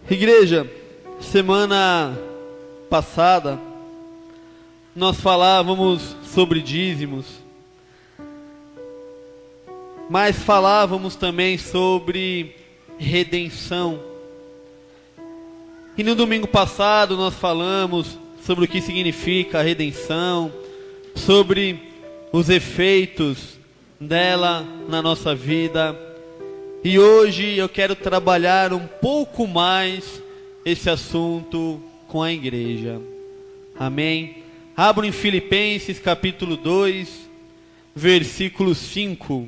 Igreja, semana passada nós falávamos sobre dízimos, mas falávamos também sobre redenção. E no domingo passado nós falamos sobre o que significa a redenção, sobre os efeitos dela na nossa vida. E hoje eu quero trabalhar um pouco mais esse assunto com a igreja. Amém? Abro em Filipenses capítulo 2, versículo 5.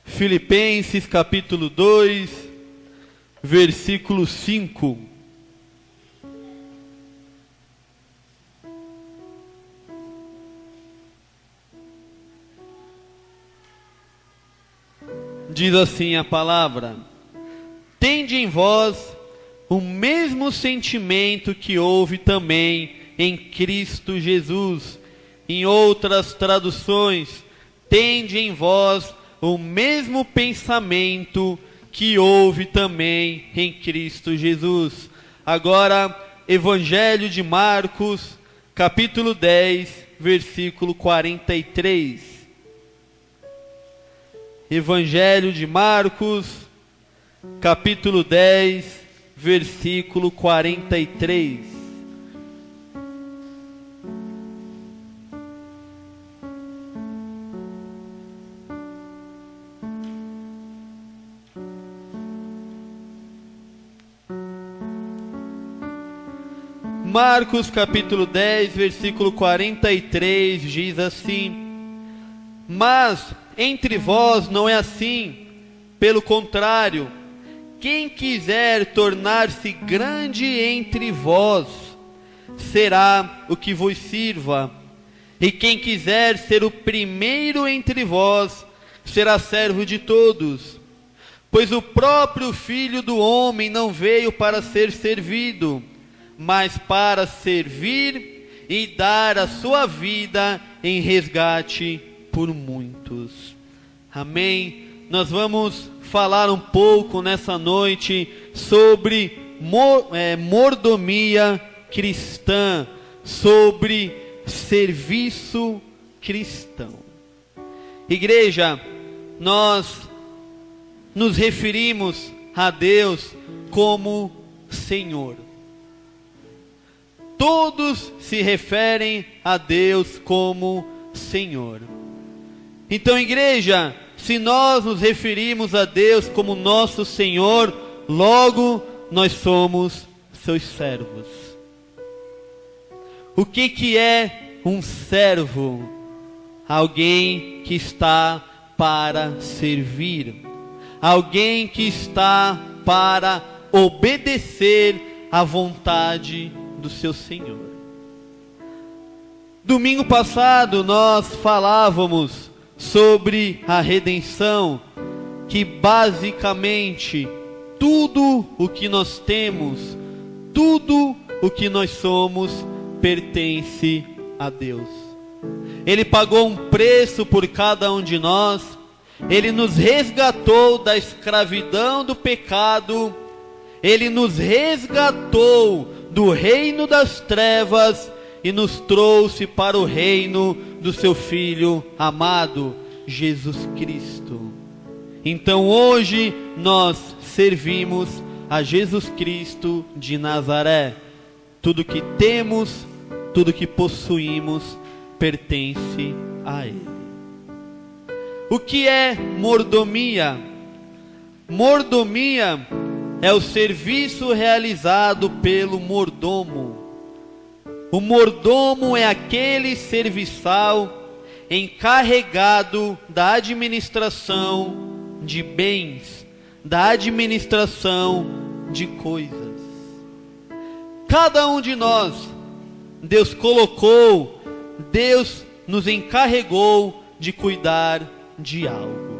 Filipenses capítulo 2, versículo 5. Diz assim a palavra: tende em vós o mesmo sentimento que houve também em Cristo Jesus. Em outras traduções, tende em vós o mesmo pensamento que houve também em Cristo Jesus. Agora, Evangelho de Marcos, capítulo 10, versículo 43. Evangelho de Marcos, capítulo 10, versículo 43. Marcos capítulo 10, versículo 43 diz assim: mas entre vós não é assim, pelo contrário, quem quiser tornar-se grande entre vós, será o que vos sirva, e quem quiser ser o primeiro entre vós, será servo de todos. Pois o próprio Filho do Homem não veio para ser servido, mas para servir e dar a sua vida em resgate por muitos. Amém? Nós vamos falar um pouco nessa noite sobre mordomia cristã, sobre serviço cristão. Igreja, nós nos referimos a Deus como Senhor. Todos se referem a Deus como Senhor. Então, igreja, se nós nos referimos a Deus como nosso Senhor, logo nós somos seus servos. O que é um servo? Alguém que está para servir, alguém que está para obedecer à vontade do seu Senhor. Domingo passado nós falávamos sobre a redenção, que basicamente tudo o que nós temos, tudo o que nós somos, pertence a Deus. Ele pagou um preço por cada um de nós, Ele nos resgatou da escravidão do pecado, Ele nos resgatou do reino das trevas e nos trouxe para o reino do seu Filho amado, Jesus Cristo. Então hoje nós servimos a Jesus Cristo de Nazaré. Tudo que temos, tudo que possuímos, pertence a Ele. O que é mordomia? Mordomia é o serviço realizado pelo mordomo. O mordomo é aquele serviçal encarregado da administração de bens, da administração de coisas. Cada um de nós, Deus colocou, Deus nos encarregou de cuidar de algo.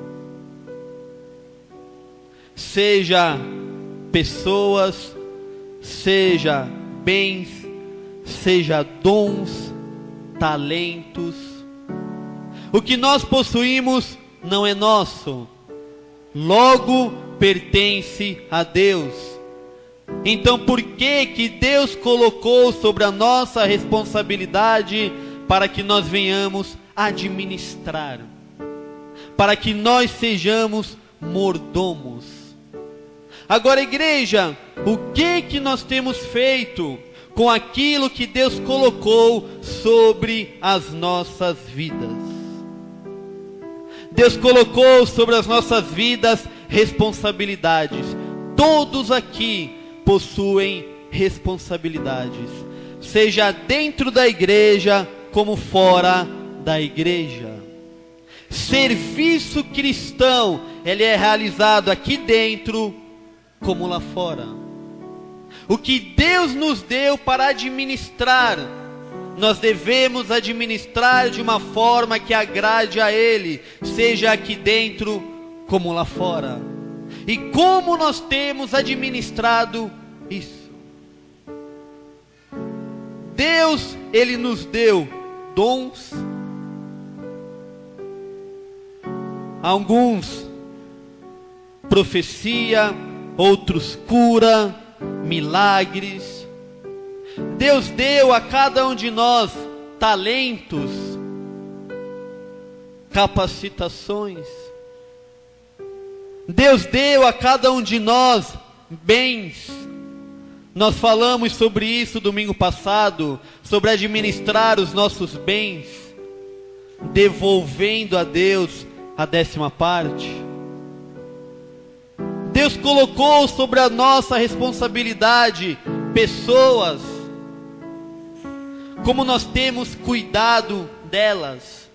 Seja pessoas, seja bens, seja dons, talentos. O que nós possuímos não é nosso, logo pertence a Deus. Então por que Deus colocou sobre a nossa responsabilidade para que nós venhamos administrar? Para que nós sejamos mordomos. Agora, igreja, o que nós temos feito com aquilo que Deus colocou sobre as nossas vidas? Deus colocou sobre as nossas vidas responsabilidades. Todos aqui possuem responsabilidades, seja dentro da igreja como fora da igreja. Serviço cristão, ele é realizado aqui dentro como lá fora. O que Deus nos deu para administrar, nós devemos administrar de uma forma que agrade a Ele, seja aqui dentro como lá fora. E como nós temos administrado isso? Deus, Ele nos deu dons, alguns profecia, outros cura, milagres. Deus deu a cada um de nós talentos, capacitações. Deus deu a cada um de nós bens. Nós falamos sobre isso domingo passado, sobre administrar os nossos bens, devolvendo a Deus a 10ª parte. Deus colocou sobre a nossa responsabilidade pessoas, como nós temos cuidado delas.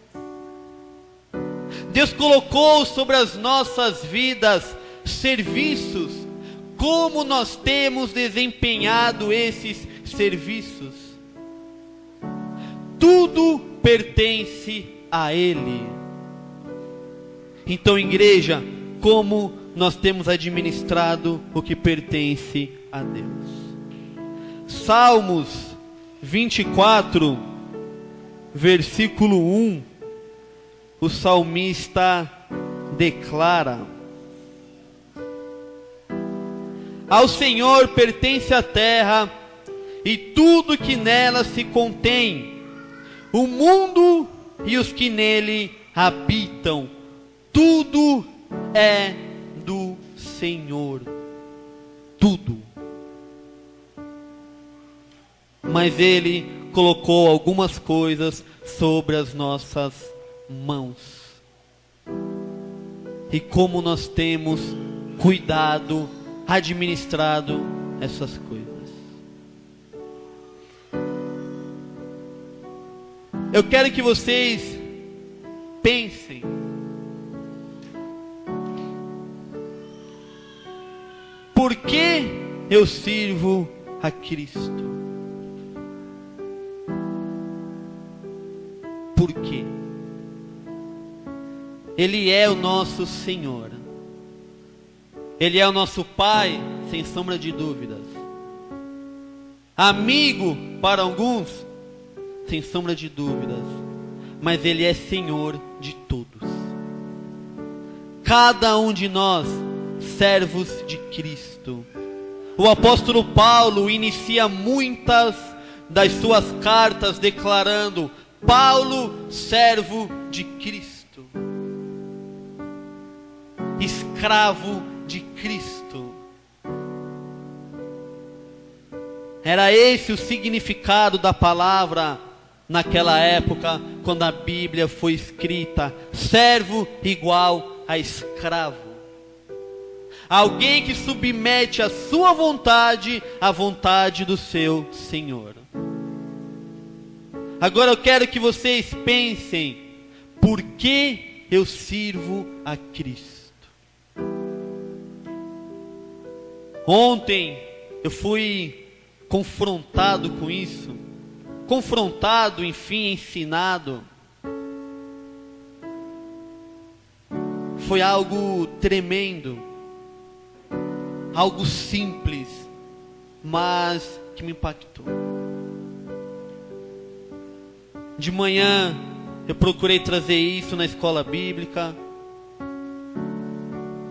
Deus colocou sobre as nossas vidas serviços, como nós temos desempenhado esses serviços. Tudo pertence a Ele. Então, igreja, como nós temos administrado o que pertence a Deus? Salmos 24, versículo 1, o salmista declara: ao Senhor pertence a terra e tudo que nela se contém, o mundo e os que nele habitam, tudo é do Senhor, tudo. Mas Ele colocou algumas coisas sobre as nossas mãos. E como nós temos cuidado, administrado essas coisas. Eu quero que vocês pensem. Por que eu sirvo a Cristo? Por quê? Ele é o nosso Senhor. Ele é o nosso Pai, sem sombra de dúvidas. Amigo para alguns, sem sombra de dúvidas. Mas Ele é Senhor de todos. Cada um de nós, servos de Cristo. O apóstolo Paulo inicia muitas das suas cartas declarando: Paulo, servo de Cristo, escravo de Cristo. Era esse o significado da palavra naquela época, quando a Bíblia foi escrita. Servo igual a escravo. Alguém que submete a sua vontade à vontade do seu Senhor. Agora eu quero que vocês pensem: por que eu sirvo a Cristo? Ontem eu fui confrontado com isso. Confrontado, enfim, ensinado. Foi algo tremendo. Algo simples, mas que me impactou. De manhã eu procurei trazer isso na escola bíblica.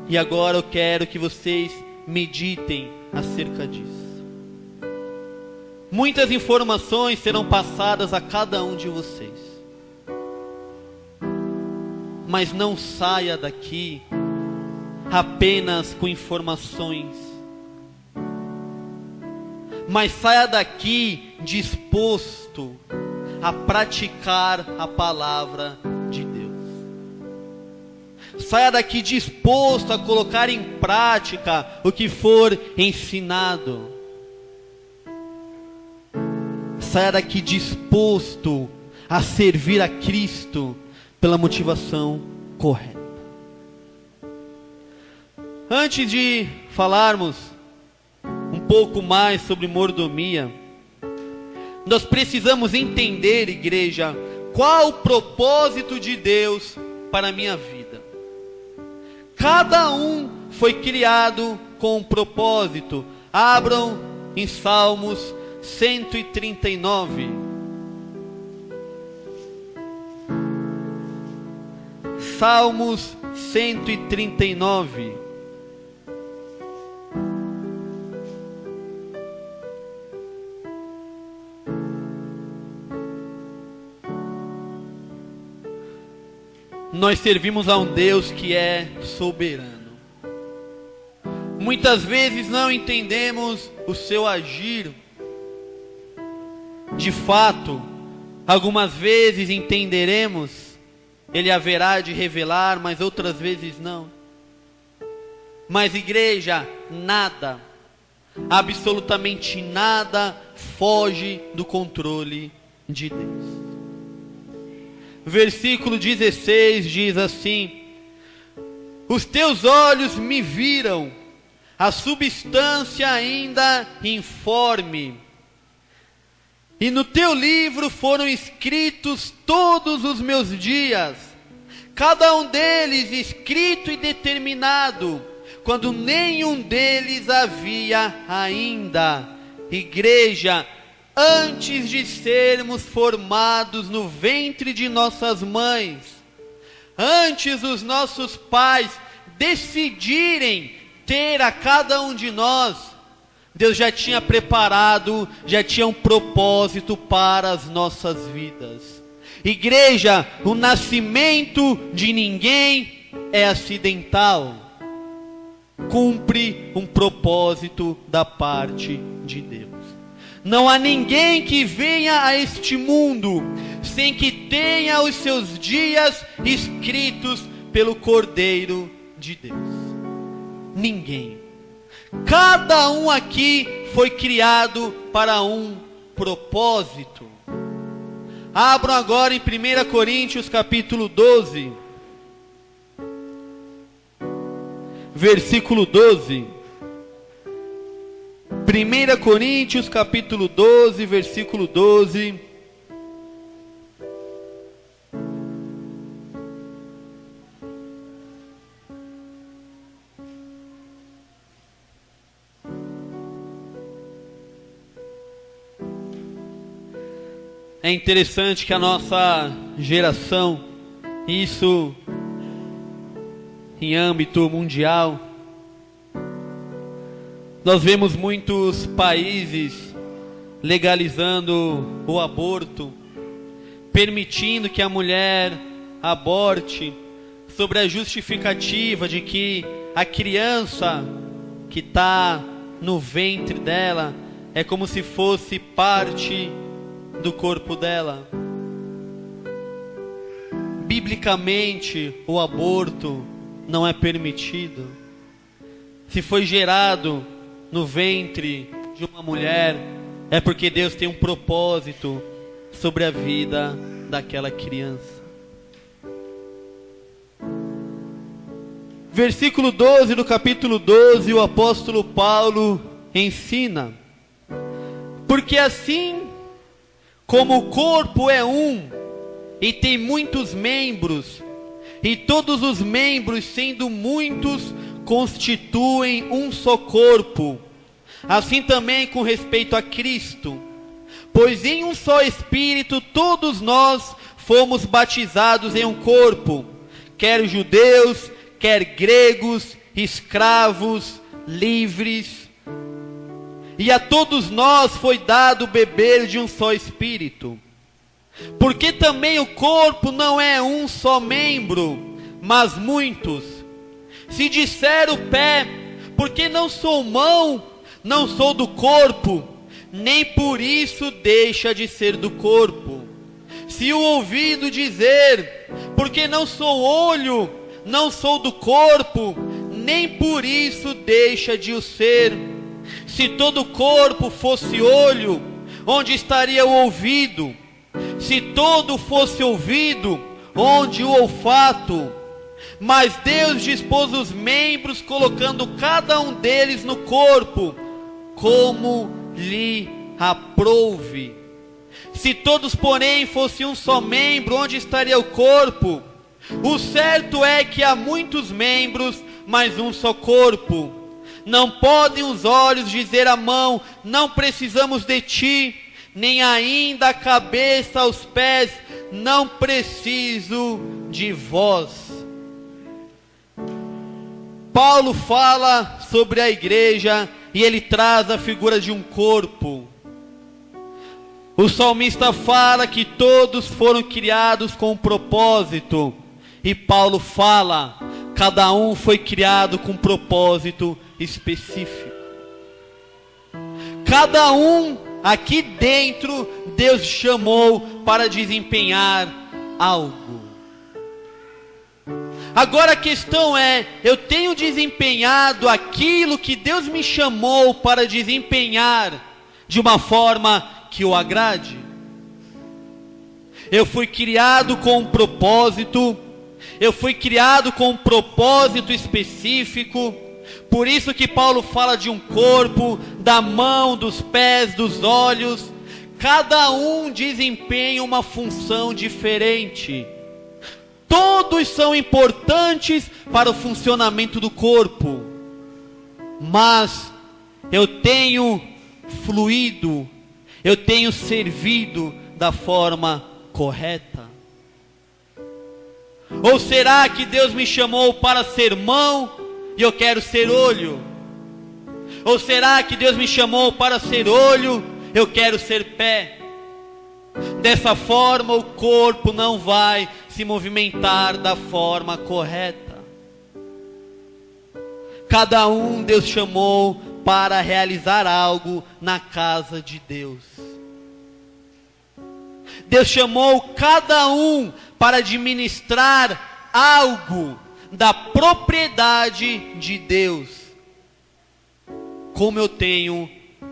E agora eu quero que vocês meditem acerca disso. Muitas informações serão passadas a cada um de vocês. Mas não saia daqui apenas com informações. Mas saia daqui disposto a praticar a palavra de Deus. Saia daqui disposto a colocar em prática o que for ensinado. Saia daqui disposto a servir a Cristo pela motivação correta. Antes de falarmos um pouco mais sobre mordomia, nós precisamos entender, igreja, qual o propósito de Deus para a minha vida. Cada um foi criado com um propósito. Abram em Salmos 139. Salmos 139. Nós servimos a um Deus que é soberano. Muitas vezes não entendemos o seu agir. De fato, algumas vezes entenderemos, Ele haverá de revelar, mas outras vezes não. Mas igreja, nada, absolutamente nada foge do controle de Deus. Versículo 16 diz assim: os teus olhos me viram, a substância ainda informe, e no teu livro foram escritos todos os meus dias, cada um deles escrito e determinado, quando nenhum deles havia ainda. Igreja, antes de sermos formados no ventre de nossas mães, antes os nossos pais decidirem ter a cada um de nós, Deus já tinha preparado, já tinha um propósito para as nossas vidas. Igreja, o nascimento de ninguém é acidental. Cumpre um propósito da parte de Deus. Não há ninguém que venha a este mundo sem que tenha os seus dias escritos pelo Cordeiro de Deus. Ninguém. Cada um aqui foi criado para um propósito. Abram agora em 1 Coríntios capítulo 12. Versículo 12. 1 Coríntios capítulo 12, versículo 12. É interessante que a nossa geração, isso em âmbito mundial, nós vemos muitos países legalizando o aborto, permitindo que a mulher aborte, sobre a justificativa de que a criança que está no ventre dela é como se fosse parte do corpo dela. Biblicamente, o aborto não é permitido. Se foi gerado no ventre de uma mulher, é porque Deus tem um propósito sobre a vida daquela criança. Versículo 12 do capítulo 12, o apóstolo Paulo ensina: porque assim como o corpo é um e tem muitos membros, e todos os membros, sendo muitos, constituem um só corpo, assim também com respeito a Cristo. Pois em um só Espírito todos nós fomos batizados em um corpo, quer judeus, quer gregos, escravos, livres. E a todos nós foi dado beber de um só espírito. Porque também o corpo não é um só membro, mas muitos. Se disser o pé, porque não sou mão, não sou do corpo, nem por isso deixa de ser do corpo. Se o ouvido dizer, porque não sou olho, não sou do corpo, nem por isso deixa de o ser. Se todo o corpo fosse olho, onde estaria o ouvido? Se todo fosse ouvido, onde o olfato? Mas Deus dispôs os membros, colocando cada um deles no corpo, como lhe aprouve. Se todos, porém, fossem um só membro, onde estaria o corpo? O certo é que há muitos membros, mas um só corpo. Não podem os olhos dizer à mão, não precisamos de ti, nem ainda a cabeça aos pés, não preciso de vós. Paulo fala sobre a igreja e ele traz a figura de um corpo. O salmista fala que todos foram criados com um propósito. E Paulo fala, cada um foi criado com um propósito específico. Cada um aqui dentro, Deus chamou para desempenhar algo. Agora a questão é, eu tenho desempenhado aquilo que Deus me chamou para desempenhar de uma forma que o agrade? Eu fui criado com um propósito, eu fui criado com um propósito específico. Por isso que Paulo fala de um corpo, da mão, dos pés, dos olhos. Cada um desempenha uma função diferente. Todos são importantes para o funcionamento do corpo. Mas eu tenho fluído, eu tenho servido da forma correta? Ou será que Deus me chamou para ser mão e eu quero ser olho? Ou será que Deus me chamou para ser olho, eu quero ser pé? Dessa forma o corpo não vai se movimentar da forma correta. Cada um Deus chamou para realizar algo na casa de Deus. Deus chamou cada um para administrar algo da propriedade de Deus. Como eu tenho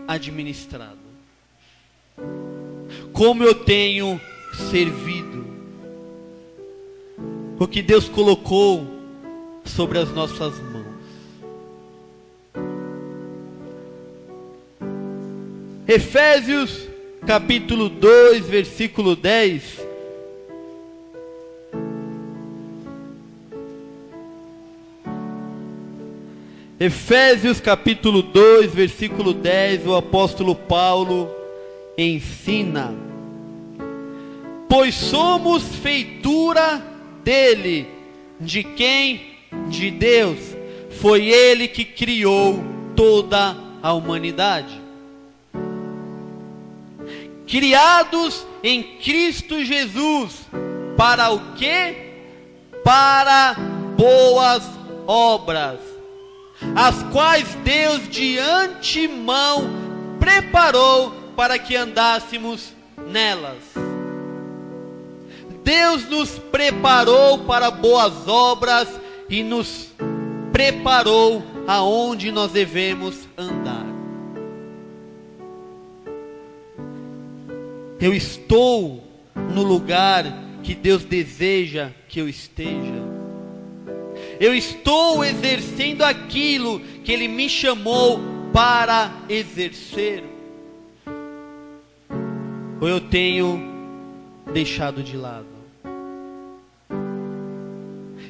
administrado? Como eu tenho servido? O que Deus colocou sobre as nossas mãos. Efésios capítulo 2, versículo 10. Efésios capítulo 2, versículo 10, o apóstolo Paulo ensina: pois somos feitura dele. De quem? De Deus. Foi ele que criou toda a humanidade. Criados em Cristo Jesus. Para o quê? Para boas obras, as quais Deus de antemão preparou para que andássemos nelas. Deus nos preparou para boas obras e nos preparou aonde nós devemos andar. Eu estou no lugar que Deus deseja que eu esteja. Eu estou exercendo aquilo que Ele me chamou para exercer. Ou eu tenho deixado de lado?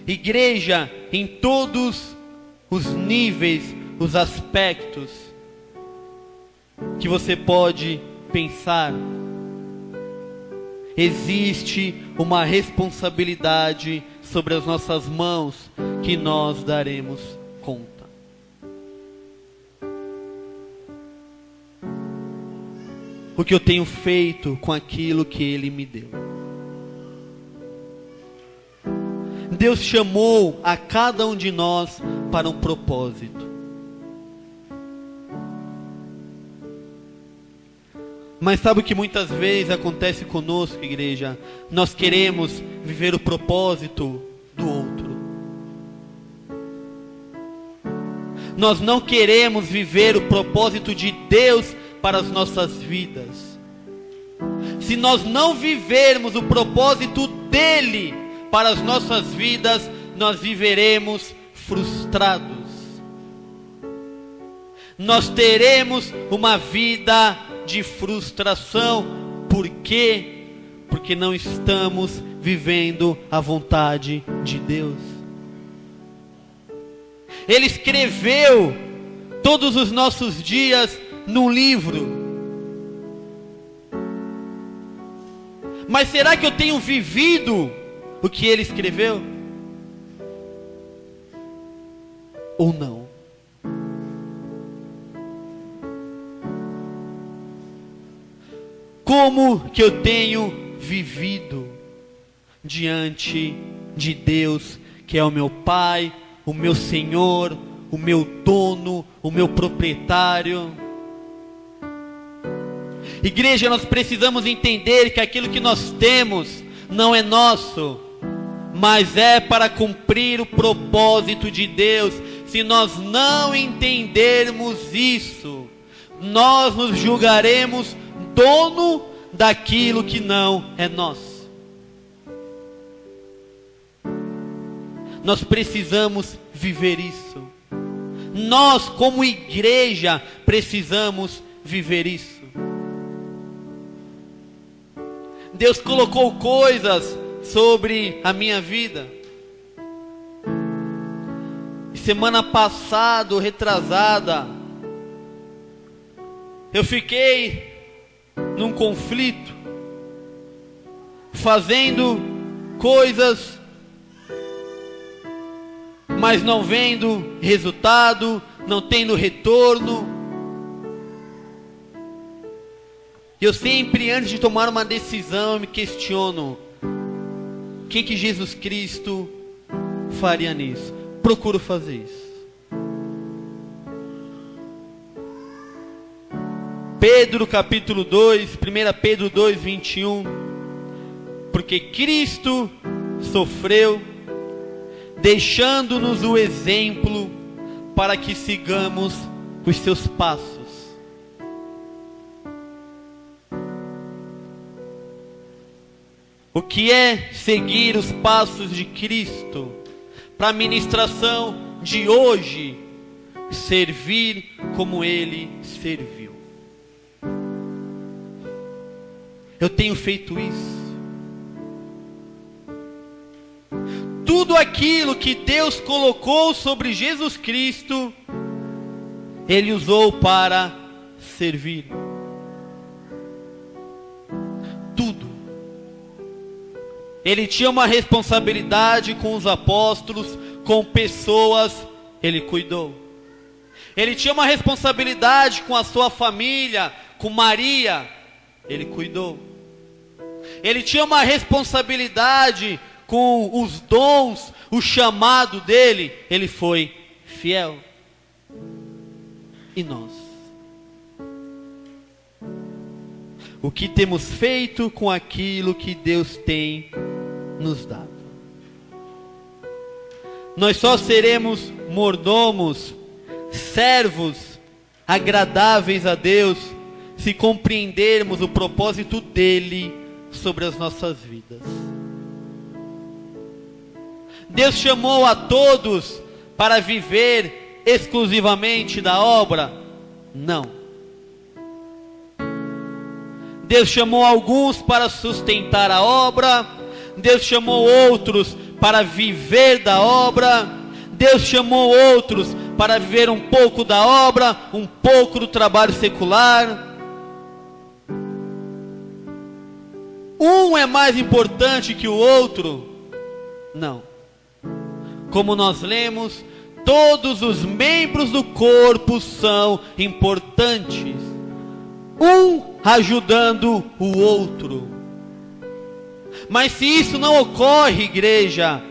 Igreja, em todos os níveis, os aspectos que você pode pensar, existe uma responsabilidade sobre as nossas mãos que nós daremos conta. O que eu tenho feito com aquilo que Ele me deu. Deus chamou a cada um de nós para um propósito. Mas sabe o que muitas vezes acontece conosco, igreja? Nós queremos viver o propósito do outro. Nós não queremos viver o propósito de Deus para as nossas vidas. Se nós não vivermos o propósito dele para as nossas vidas, nós viveremos frustrados. Nós teremos uma vida de frustração. Por quê? Porque não estamos vivendo a vontade de Deus. Ele escreveu todos os nossos dias num livro. Mas será que eu tenho vivido o que ele escreveu? Ou não? Como que eu tenho vivido diante de Deus, que é o meu Pai, o meu Senhor, o meu dono, o meu proprietário? Igreja, nós precisamos entender que aquilo que nós temos não é nosso, mas é para cumprir o propósito de Deus. Se nós não entendermos isso, nós nos julgaremos dono daquilo que não é nosso. Nós precisamos viver isso. Nós, como igreja, precisamos viver isso. Deus colocou coisas sobre a minha vida. Semana passada, retrasada, eu fiquei num conflito, fazendo coisas, mas não vendo resultado, não tendo retorno. Eu sempre, antes de tomar uma decisão, me questiono: o que Jesus Cristo faria nisso? Procuro fazer isso. Pedro capítulo 2, 1 Pedro 2, 21. Porque Cristo sofreu, deixando-nos o exemplo para que sigamos os seus passos. O que é seguir os passos de Cristo? Para a ministração de hoje, servir como Ele serviu. Eu tenho feito isso. Tudo aquilo que Deus colocou sobre Jesus Cristo, Ele usou para servir. Tudo. Ele tinha uma responsabilidade com os apóstolos, com pessoas, Ele cuidou. Ele tinha uma responsabilidade com a sua família, com Maria, Ele cuidou. Ele tinha uma responsabilidade com os dons, o chamado dele, Ele foi fiel. E nós? O que temos feito com aquilo que Deus tem nos dado? Nós só seremos mordomos, servos, agradáveis a Deus, se compreendermos o propósito dEle sobre as nossas vidas. Deus chamou a todos para viver exclusivamente da obra? Não. Deus chamou alguns para sustentar a obra, Deus chamou outros para viver da obra, Deus chamou outros para viver um pouco da obra, um pouco do trabalho secular. Um é mais importante que o outro? Não. Como nós lemos, Todos os membros do corpo são importantes, um ajudando o outro. Mas se isso não ocorre, igreja,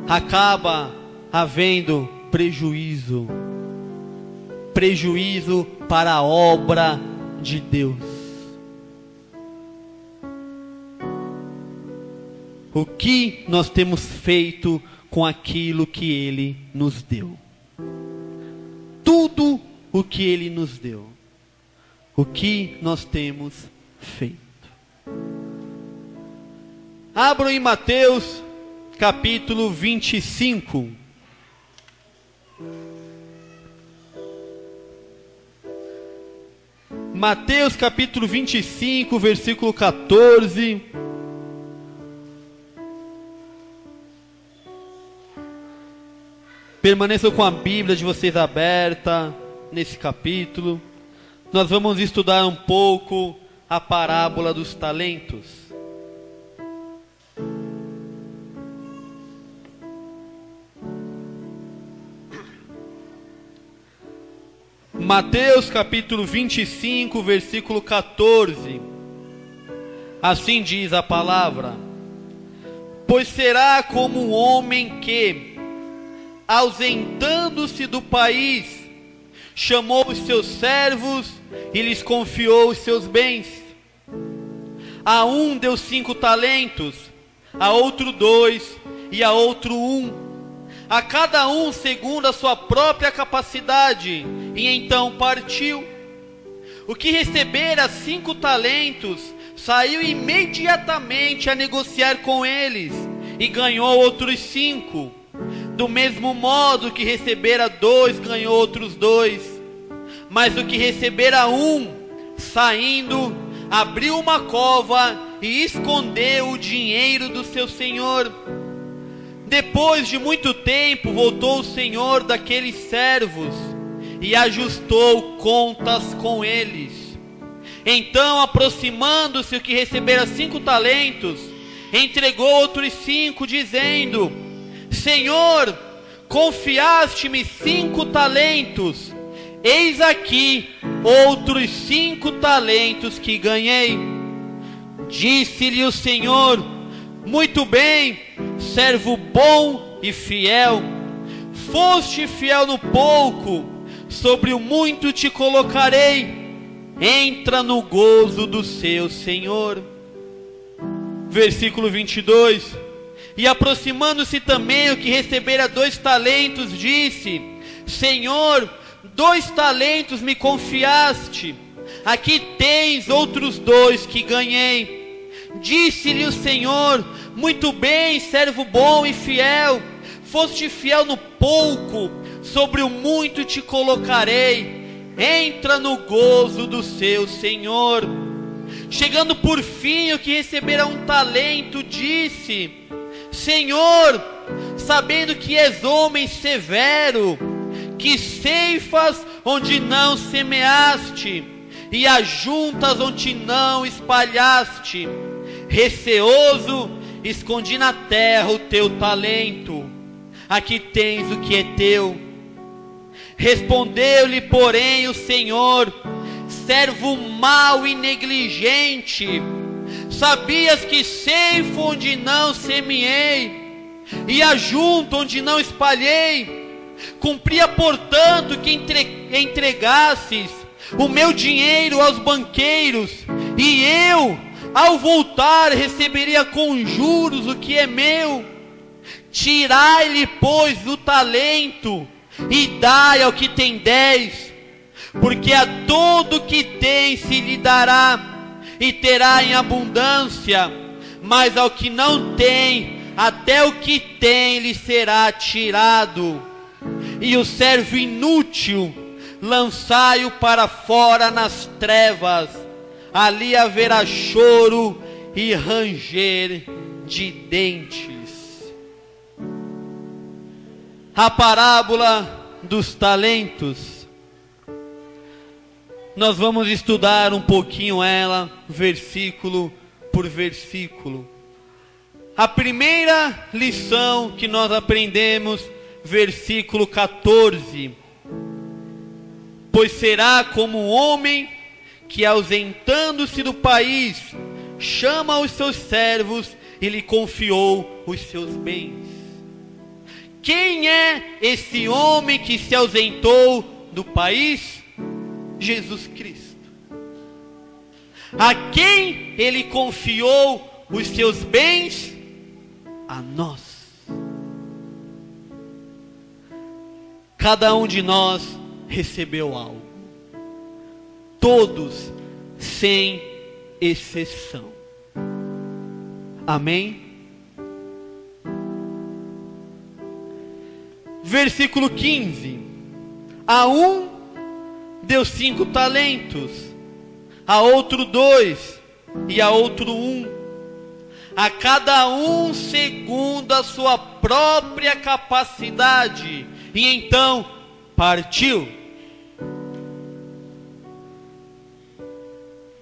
acaba havendo prejuízo para a obra de Deus. O que nós temos feito com aquilo que Ele nos deu? Tudo o que Ele nos deu. O que nós temos feito? Abram em Mateus capítulo 25. Mateus capítulo 25, versículo 14. Permaneçam com a Bíblia de vocês aberta nesse capítulo. Nós vamos estudar um pouco a parábola dos talentos. Mateus capítulo 25, versículo 14. Assim diz a palavra: pois será como um homem que, ausentando-se do país, chamou os seus servos e lhes confiou os seus bens. A um deu 5 talentos, a outro 2 e a outro 1, a cada um segundo a sua própria capacidade, e então partiu. O que recebera 5 talentos saiu imediatamente a negociar com eles e ganhou outros 5. Do mesmo modo que recebera 2, ganhou outros 2. Mas o que recebera 1, saindo, abriu uma cova e escondeu o dinheiro do seu senhor. Depois de muito tempo, voltou o senhor daqueles servos e ajustou contas com eles. Então, aproximando-se o que recebera 5 talentos, entregou outros 5, dizendo: Senhor, confiaste-me 5 talentos, eis aqui outros 5 talentos que ganhei. Disse-lhe o Senhor: muito bem, servo bom e fiel. Foste fiel no pouco, sobre o muito te colocarei. Entra no gozo do seu Senhor. Versículo 22. E aproximando-se também o que recebera 2 talentos, disse: Senhor, 2 talentos me confiaste, aqui tens outros 2 que ganhei. Disse-lhe o Senhor: muito bem, servo bom e fiel. Foste fiel no pouco, sobre o muito te colocarei. Entra no gozo do seu Senhor. Chegando por fim o que recebera 1 talento, disse: Senhor, sabendo que és homem severo, que ceifas onde não semeaste, e ajuntas onde não espalhaste, receoso, escondi na terra o teu talento. Aqui tens o que é teu. Respondeu-lhe, porém, o Senhor: servo mau e negligente, sabias que ceifo onde não semeei, e ajunto onde não espalhei. Cumpria, portanto, que entregasses o meu dinheiro aos banqueiros, e eu, ao voltar, receberia com juros o que é meu. Tirai-lhe, pois, o talento, e dai ao que tem 10, porque a todo que tem se lhe dará, e terá em abundância, mas ao que não tem, até o que tem lhe será tirado. E o servo inútil, lançai-o para fora nas trevas, ali haverá choro e ranger de dentes. A parábola dos talentos, nós vamos estudar um pouquinho ela, versículo por versículo. A primeira lição que nós aprendemos, versículo 14. Pois será como um homem que, ausentando-se do país, chama os seus servos e lhe confiou os seus bens. Quem é esse homem que se ausentou do país? Jesus Cristo. A quem ele confiou os seus bens? A nós. Cada um de nós recebeu algo. Todos, sem exceção. Amém? Versículo 15. A um deu 5 talentos, a outro 2, e a outro 1. A cada um segundo a sua própria capacidade. E então partiu.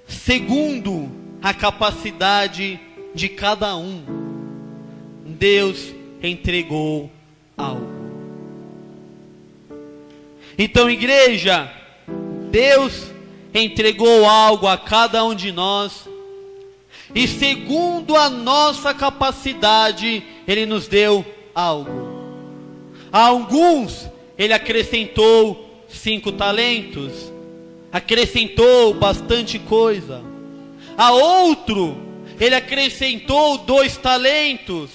Segundo a capacidade de cada um, Deus entregou algo. Então, igreja, Deus entregou algo a cada um de nós, e segundo a nossa capacidade, Ele nos deu algo. A alguns, Ele acrescentou 5 talentos, acrescentou bastante coisa. A outro, Ele acrescentou 2 talentos,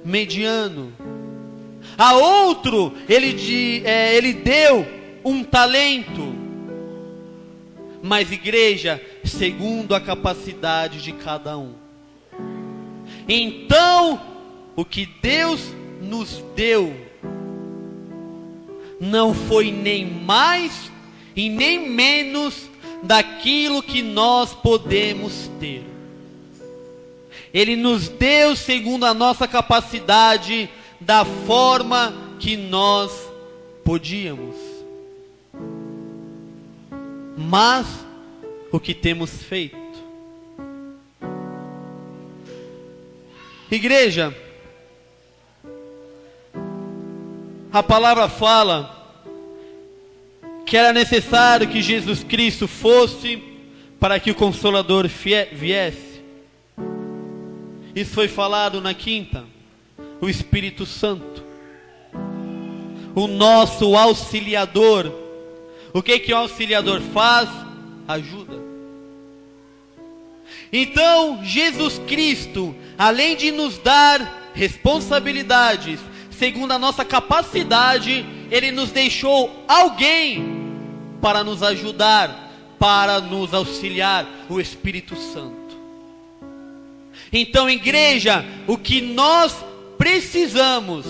mediano. A outro, ele deu 1 talento. Mas, igreja, segundo a capacidade de cada um. Então, o que Deus nos deu não foi nem mais e nem menos daquilo que nós podemos ter. Ele nos deu segundo a nossa capacidade, da forma que nós podíamos. Mas o que temos feito? Igreja, a palavra fala que era necessário que Jesus Cristo fosse para que o Consolador viesse. Isso foi falado na quinta. O Espírito Santo, o nosso auxiliador. O que o auxiliador faz? Ajuda. Então, Jesus Cristo, além de nos dar responsabilidades, segundo a nossa capacidade, Ele nos deixou alguém para nos ajudar, para nos auxiliar, o Espírito Santo. Então, igreja, o que nós precisamos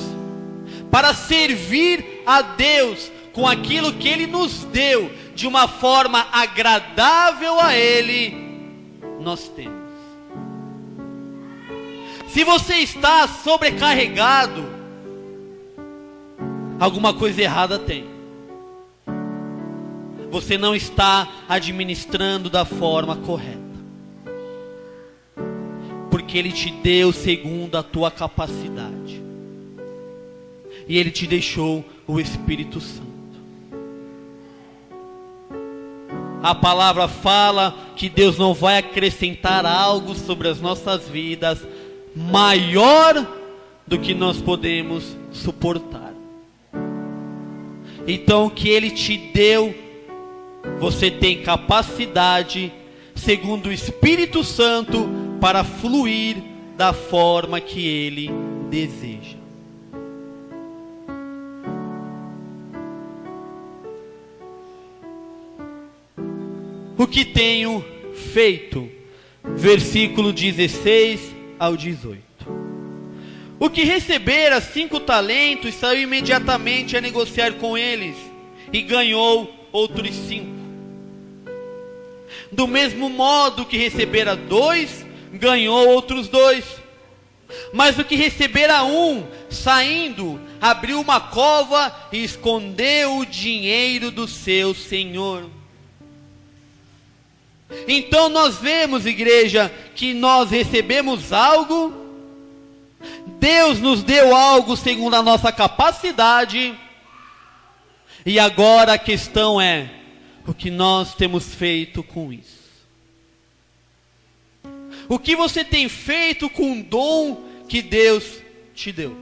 para servir a Deus com aquilo que Ele nos deu, de uma forma agradável a Ele, nós temos. Se você está sobrecarregado, alguma coisa errada tem. Você não está administrando da forma correta. Porque Ele te deu segundo a tua capacidade. E Ele te deixou o Espírito Santo. A palavra fala que Deus não vai acrescentar algo sobre as nossas vidas maior do que nós podemos suportar. Então, o que Ele te deu, você tem capacidade, segundo o Espírito Santo, para fluir da forma que Ele deseja. O que tenho feito? Versículo 16 ao 18. O que recebera 5 talentos saiu imediatamente a negociar com eles e ganhou outros 5. Do mesmo modo que recebera 2, ganhou outros 2. Mas o que recebera 1, saindo, abriu uma cova e escondeu o dinheiro do seu senhor. Então nós vemos, igreja, que nós recebemos algo Deus nos deu algo segundo a nossa capacidade. E agora a questão é: o que nós temos feito com isso? O que você tem feito com o dom que Deus te deu?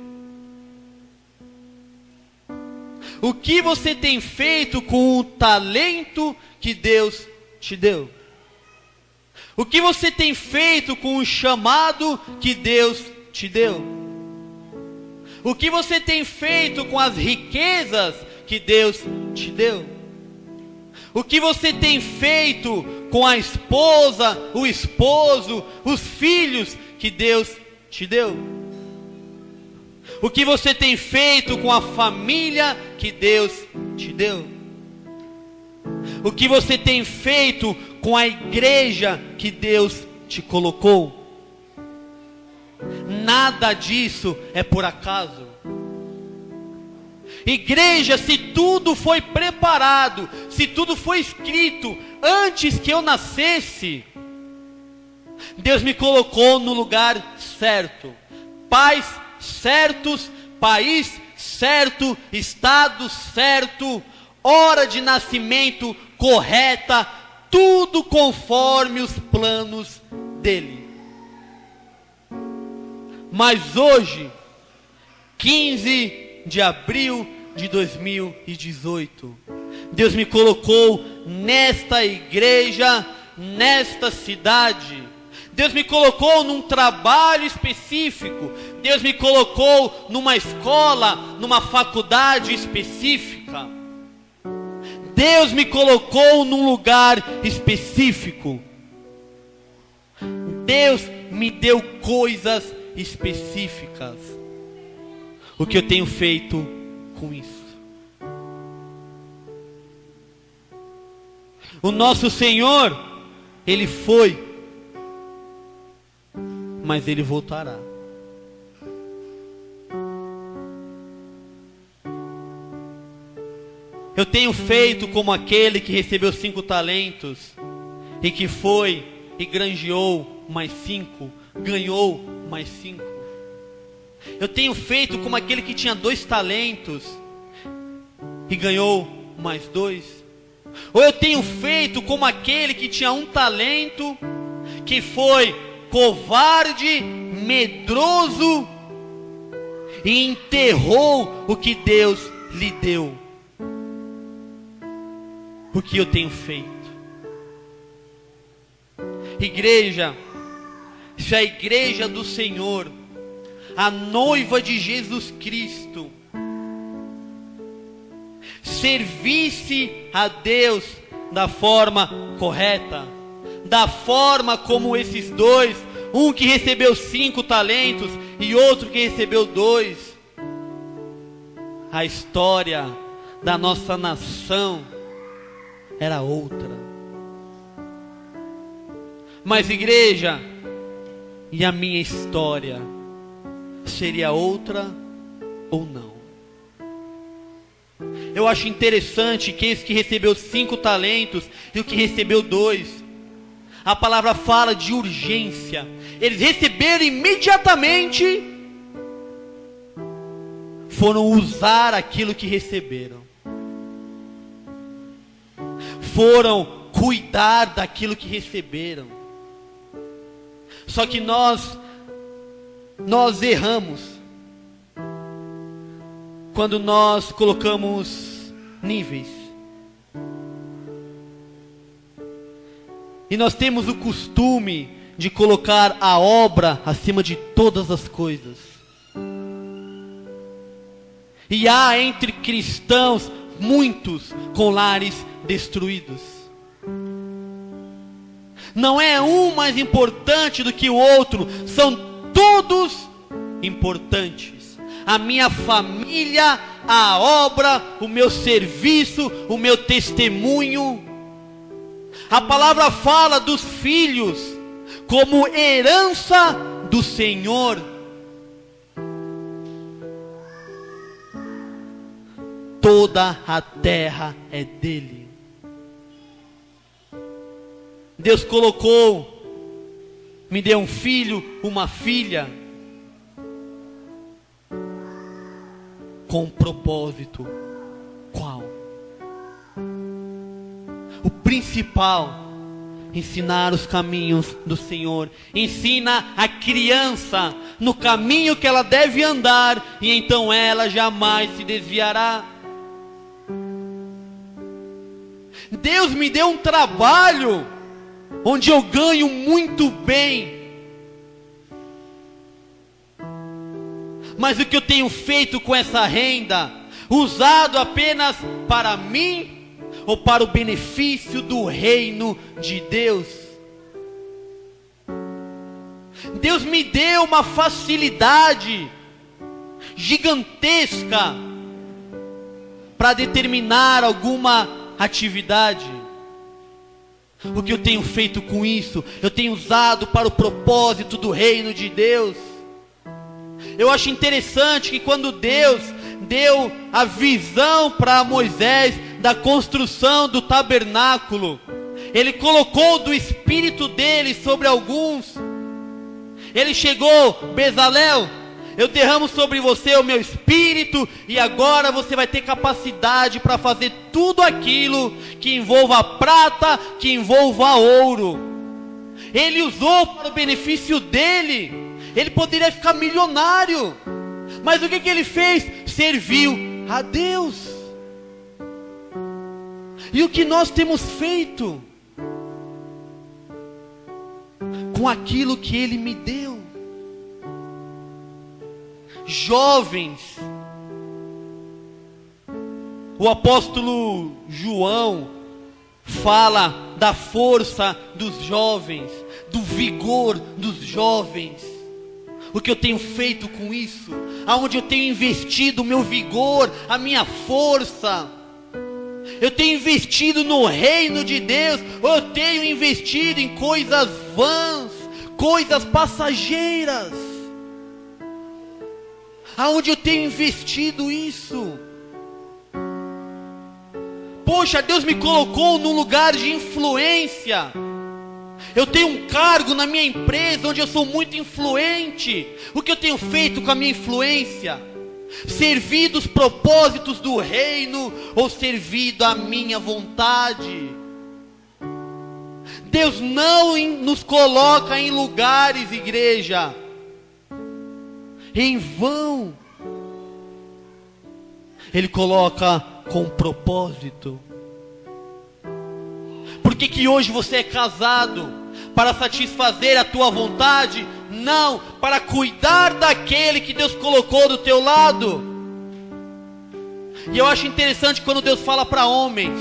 O que você tem feito com o talento que Deus te deu? O que você tem feito com o chamado que Deus te deu? O que você tem feito com as riquezas que Deus te deu? O que você tem feito com a esposa, o esposo, os filhos que Deus te deu? O que você tem feito com a família que Deus te deu? O que você tem feito com a igreja que Deus te colocou? Nada disso é por acaso. Igreja, se tudo foi preparado, se tudo foi escrito antes que eu nascesse, Deus me colocou no lugar certo. Pais certos, país certo, estado certo, hora de nascimento correta, tudo conforme os planos dele. Mas hoje, 15 de abril de 2018, Deus me colocou nesta igreja, nesta cidade. Deus me colocou num trabalho específico. Deus me colocou numa escola, numa faculdade específica. Deus me colocou num lugar específico. Deus me deu coisas específicas. O que eu tenho feito com isso? O nosso Senhor, Ele foi, mas Ele voltará. Eu tenho feito como aquele que recebeu 5 talentos e que foi e granjeou mais 5, ganhou mais 5. Eu tenho feito como aquele que tinha 2 talentos e ganhou mais 2. Ou eu tenho feito como aquele que tinha 1 talento, que foi covarde, medroso e enterrou o que Deus lhe deu. O que eu tenho feito? Igreja, se a igreja do Senhor, a noiva de Jesus Cristo, servisse a Deus da forma correta, da forma como esses 2, um que recebeu 5 talentos e outro que recebeu 2, a história da nossa nação era outra. Mas igreja, e a minha história seria outra ou não? Eu acho interessante que esse que recebeu 5 talentos e o que recebeu 2, a palavra fala de urgência. Eles receberam imediatamente, foram usar aquilo que receberam, foram cuidar daquilo que receberam. Só que nós erramos quando nós colocamos níveis. E nós temos o costume de colocar a obra acima de todas as coisas. E há entre cristãos muitos com lares destruídos. Não é um mais importante do que o outro, são todos importantes. A minha família, a obra, o meu serviço, o meu testemunho. A palavra fala dos filhos como herança do Senhor. Toda a terra é dele. Deus colocou, me deu um filho, uma filha. com um propósito. Qual? O principal: ensinar os caminhos do Senhor. Ensina a criança no caminho que ela deve andar, e então ela jamais se desviará. Deus me deu um trabalho onde eu ganho muito bem, mas o que eu tenho feito com essa renda? Usado apenas para mim ou para o benefício do reino de Deus? Deus me deu uma facilidade gigantesca para determinar alguma atividade. O que eu tenho feito com isso? Eu tenho usado para o propósito do reino de Deus. Eu acho interessante que quando Deus deu a visão para Moisés da construção do tabernáculo, Ele colocou do Espírito dele sobre alguns. Ele chegou: Bezalel, eu derramo sobre você o meu Espírito, e agora você vai ter capacidade para fazer tudo aquilo que envolva prata, que envolva ouro. Ele usou para o benefício dele. Ele poderia ficar milionário, mas o que ele fez? Serviu a Deus. E o que nós temos feito com aquilo que Ele me deu? Jovens, o apóstolo João fala da força dos jovens, do vigor dos jovens. O que eu tenho feito com isso? Aonde eu tenho investido o meu vigor, a minha força? Eu tenho investido no reino de Deus, ou eu tenho investido em coisas vãs, coisas passageiras? Aonde eu tenho investido isso? Poxa, Deus me colocou num lugar de influência. Eu tenho um cargo na minha empresa onde eu sou muito influente. O que eu tenho feito com a minha influência? Servido os propósitos do reino ou servido a minha vontade? Deus não nos coloca em lugares, igreja, em vão. Ele coloca com propósito. Por que hoje você é casado? Para satisfazer a tua vontade? Não, para cuidar daquele que Deus colocou do teu lado. E eu acho interessante quando Deus fala para homens,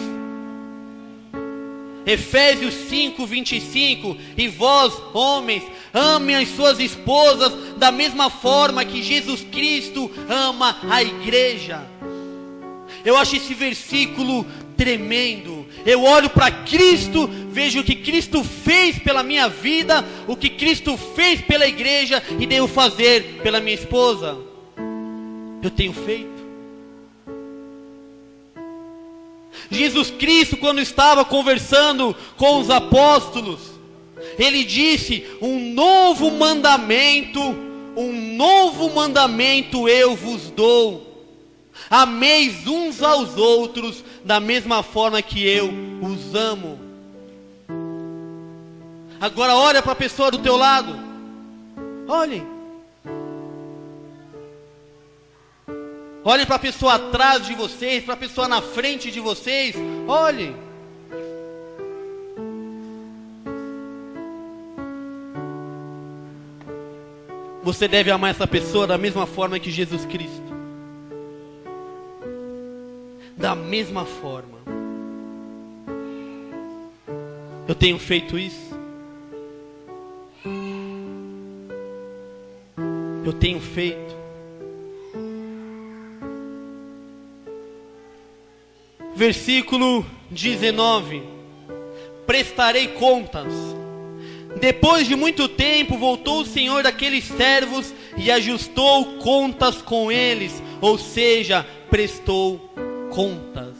Efésios 5:25, e vós, homens, amem as suas esposas da mesma forma que Jesus Cristo ama a igreja. Eu acho esse versículo tremendo. Eu olho para Cristo, vejo o que Cristo fez pela minha vida, o que Cristo fez pela igreja, e devo fazer pela minha esposa. Eu tenho feito. Jesus Cristo, quando estava conversando com os apóstolos, Ele disse: um novo mandamento eu vos dou. Ameis uns aos outros da mesma forma que eu os amo. Agora olha para a pessoa do teu lado. Olhem para a pessoa atrás de vocês, para a pessoa na frente de vocês. Olhem. Você deve amar essa pessoa da mesma forma que Jesus Cristo. Da mesma forma. Eu tenho feito isso. Eu tenho feito. Versículo 19: prestarei contas. Depois de muito tempo voltou o senhor daqueles servos e ajustou contas com eles, ou seja, prestou contas.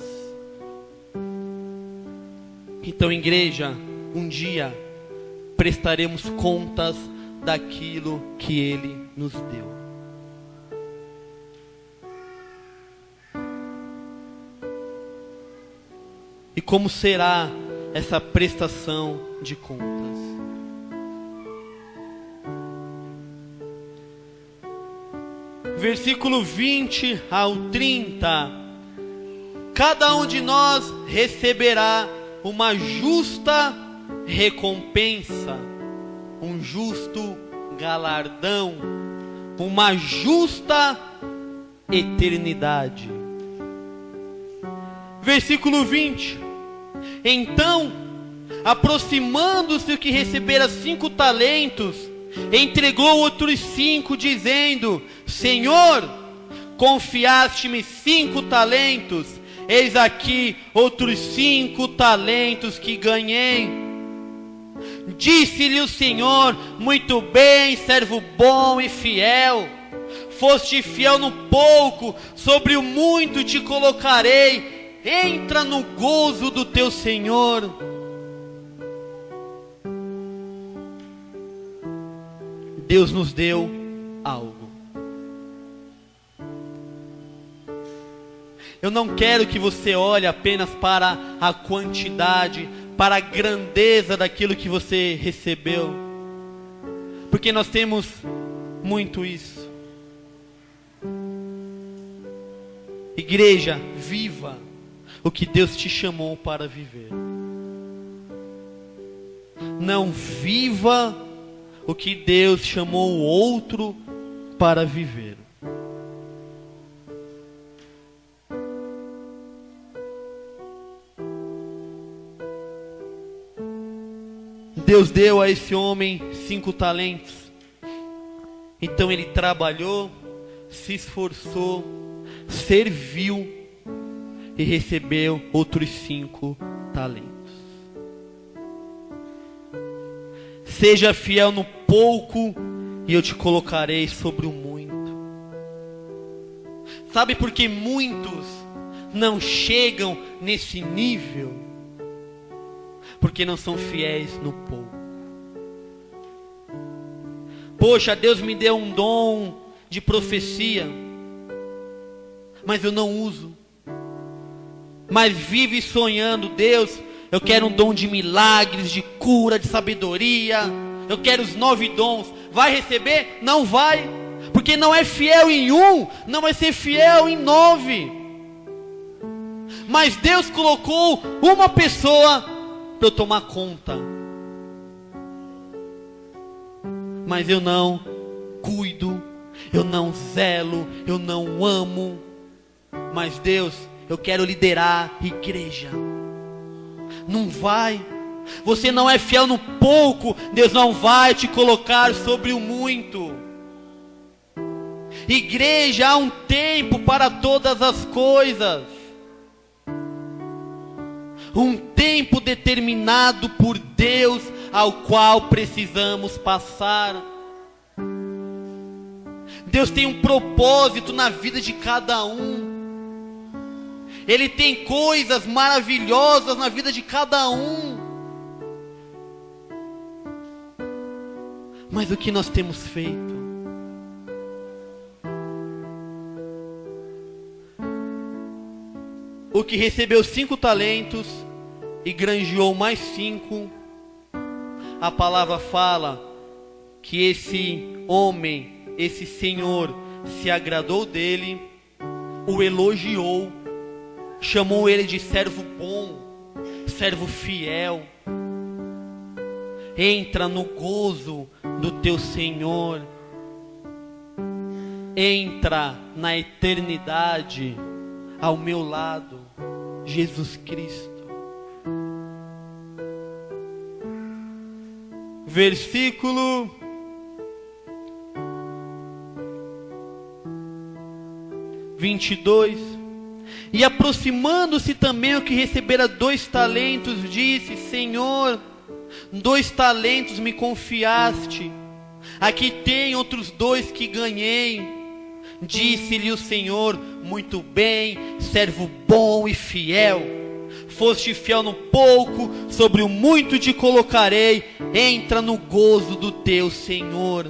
Então, igreja, um dia prestaremos contas daquilo que Ele nos deu. e como será essa prestação de contas. Versículo 20 ao 30. Cada um de nós receberá uma justa recompensa, um justo galardão, uma justa eternidade. Versículo 20. Então, aproximando-se o que recebera 5 talentos, entregou outros 5, dizendo: Senhor, confiaste-me 5 talentos, eis aqui outros 5 talentos que ganhei. Disse-lhe o Senhor: muito bem, servo bom e fiel. Foste fiel no pouco, sobre o muito te colocarei. Entra no gozo do teu Senhor. Deus nos deu algo. Eu não quero que você olhe apenas para a quantidade, para a grandeza daquilo que você recebeu, porque nós temos muito isso. Igreja, viva o que Deus te chamou para viver. Não viva o que Deus chamou o outro para viver. Deus deu a esse homem 5 talentos. Então ele trabalhou, se esforçou, serviu e recebeu outros 5 talentos. Seja fiel no pouco e eu te colocarei sobre o muito. Sabe por que muitos não chegam nesse nível? Porque não são fiéis no pouco. Poxa, Deus me deu um dom de profecia, mas eu não uso. Mas vive sonhando: Deus, eu quero um dom de milagres, de cura, de sabedoria. Eu quero os 9 dons. Vai receber? Não vai. Porque não é fiel em um, não vai ser fiel em 9. Mas Deus colocou uma pessoa para eu tomar conta. Mas eu não cuido, eu não zelo, eu não amo. Mas Deus, eu quero liderar igreja. Não vai. Você não é fiel no pouco, Deus não vai te colocar sobre o muito. Igreja, há um tempo para todas as coisas. Um tempo determinado por Deus, ao qual precisamos passar. Deus tem um propósito na vida de cada um. Ele tem coisas maravilhosas na vida de cada um. Mas o que nós temos feito? O que recebeu 5 talentos e granjeou mais 5, a palavra fala que esse homem, esse senhor, se agradou dele, o elogiou, chamou ele de servo bom, servo fiel. Entra no gozo do teu Senhor. Entra na eternidade ao meu lado, Jesus Cristo. Versículo 22. E aproximando-se também o que recebera 2 talentos, disse: Senhor, 2 talentos me confiaste, aqui tem outros 2 que ganhei. Disse-lhe o Senhor: muito bem, servo bom e fiel. Foste fiel no pouco, sobre o muito te colocarei. Entra no gozo do teu Senhor.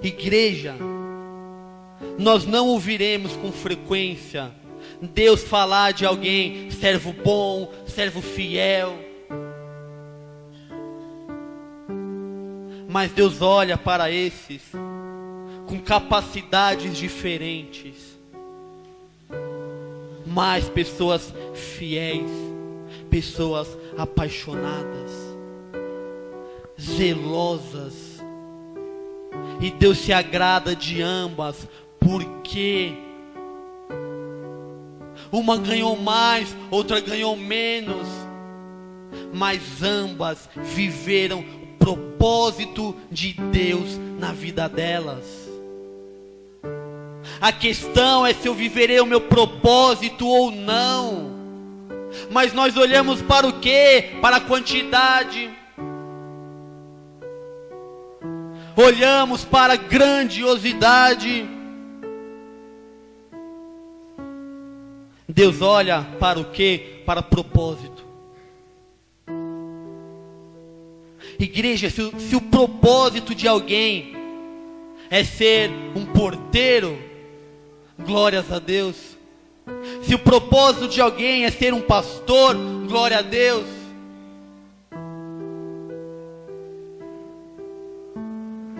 Igreja, nós não ouviremos com frequência Deus falar de alguém, servo bom, servo fiel. Mas Deus olha para esses com capacidades diferentes. Mas pessoas fiéis, pessoas apaixonadas, zelosas. E Deus se agrada de ambas, porque uma ganhou mais, outra ganhou menos, mas ambas viveram o propósito de Deus na vida delas. A questão é se eu viverei o meu propósito ou não. Mas nós olhamos para o quê? Para a quantidade. Olhamos para a grandiosidade. Deus olha para o quê? Para propósito. Igreja, se o propósito de alguém é ser um porteiro, glórias a Deus. Se o propósito de alguém é ser um pastor, glória a Deus.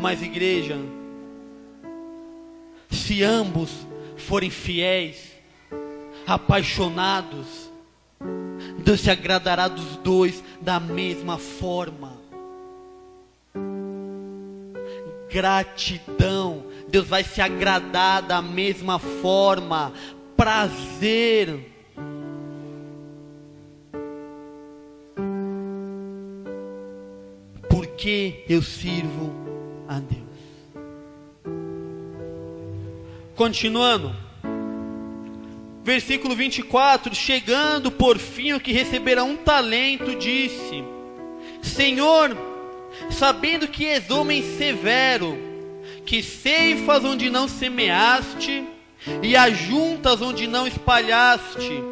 Mas igreja, se ambos forem fiéis, apaixonados, Deus se agradará dos dois da mesma forma. Gratidão, Deus vai se agradar da mesma forma. Prazer, porque eu sirvo a Deus. Continuando, versículo 24: chegando por fim o que recebera um talento, disse: Senhor, sabendo que és homem severo, que ceifas onde não semeaste, e ajuntas onde não espalhaste,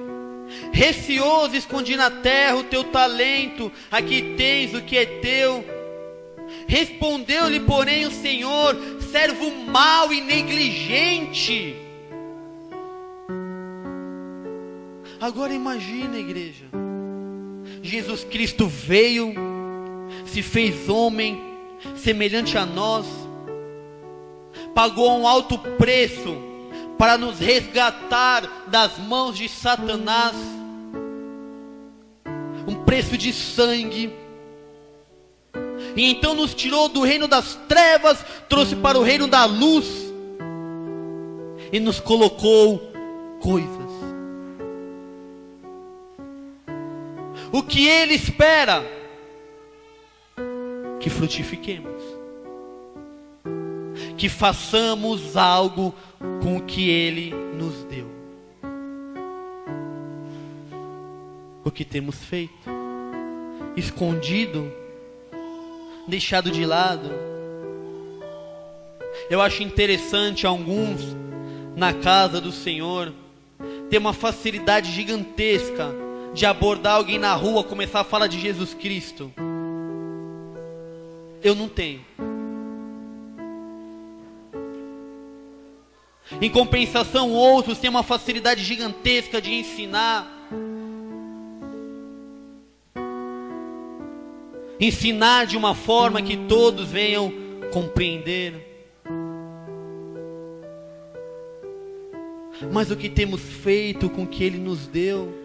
receoso escondi na terra o teu talento, aqui tens o que é teu. Respondeu-lhe, porém, o Senhor: servo mau e negligente. Agora imagina, igreja, Jesus Cristo veio, se fez homem, semelhante a nós, pagou um alto preço para nos resgatar das mãos de Satanás, um preço de sangue, e então nos tirou do reino das trevas, trouxe para o reino da luz, e nos colocou coisas. O que Ele espera? Que frutifiquemos, que façamos algo com o que Ele nos deu. O que temos feito? Escondido, deixado de lado. Eu acho interessante alguns na casa do Senhor ter uma facilidade gigantesca de abordar alguém na rua, começar a falar de Jesus Cristo. Eu não tenho. Em compensação, outros têm uma facilidade gigantesca de ensinar. Ensinar de uma forma que todos venham compreender. Mas o que temos feito com o que Ele nos deu?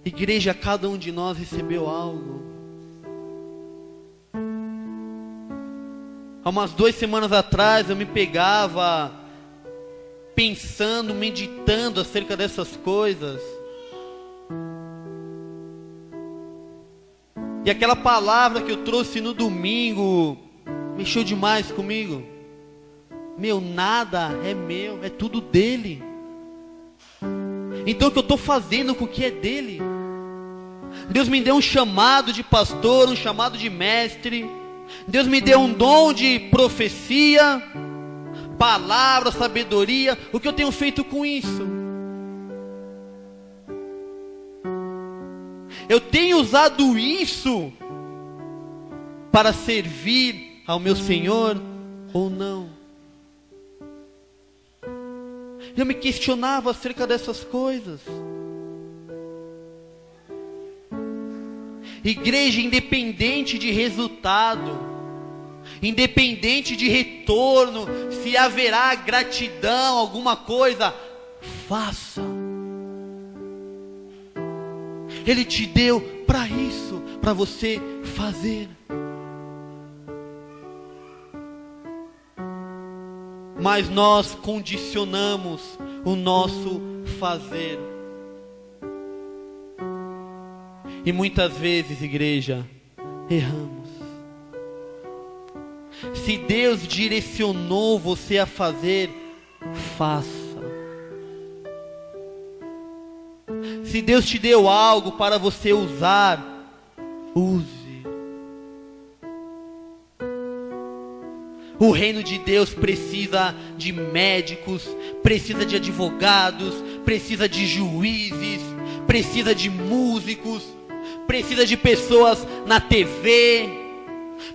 Igreja, cada um de nós recebeu algo. Há umas 2 semanas atrás eu me pegava pensando, meditando acerca dessas coisas. E aquela palavra que eu trouxe no domingo mexeu demais comigo. Meu, nada é meu, é tudo dele. Então o que eu estou fazendo com o que é dele? Deus me deu um chamado de pastor, um chamado de mestre. Deus me deu um dom de profecia, palavra, sabedoria. O que eu tenho feito com isso? Eu tenho usado isso para servir ao meu Senhor ou não? Eu me questionava acerca dessas coisas. Igreja, independente de resultado, independente de retorno, se haverá gratidão, alguma coisa, faça. Ele te deu para isso, para você fazer. Mas nós condicionamos o nosso fazer. E muitas vezes, igreja, erramos. Se Deus direcionou você a fazer, faça. Se Deus te deu algo para você usar, use. O reino de Deus precisa de médicos, precisa de advogados, precisa de juízes, precisa de músicos, precisa de pessoas na TV,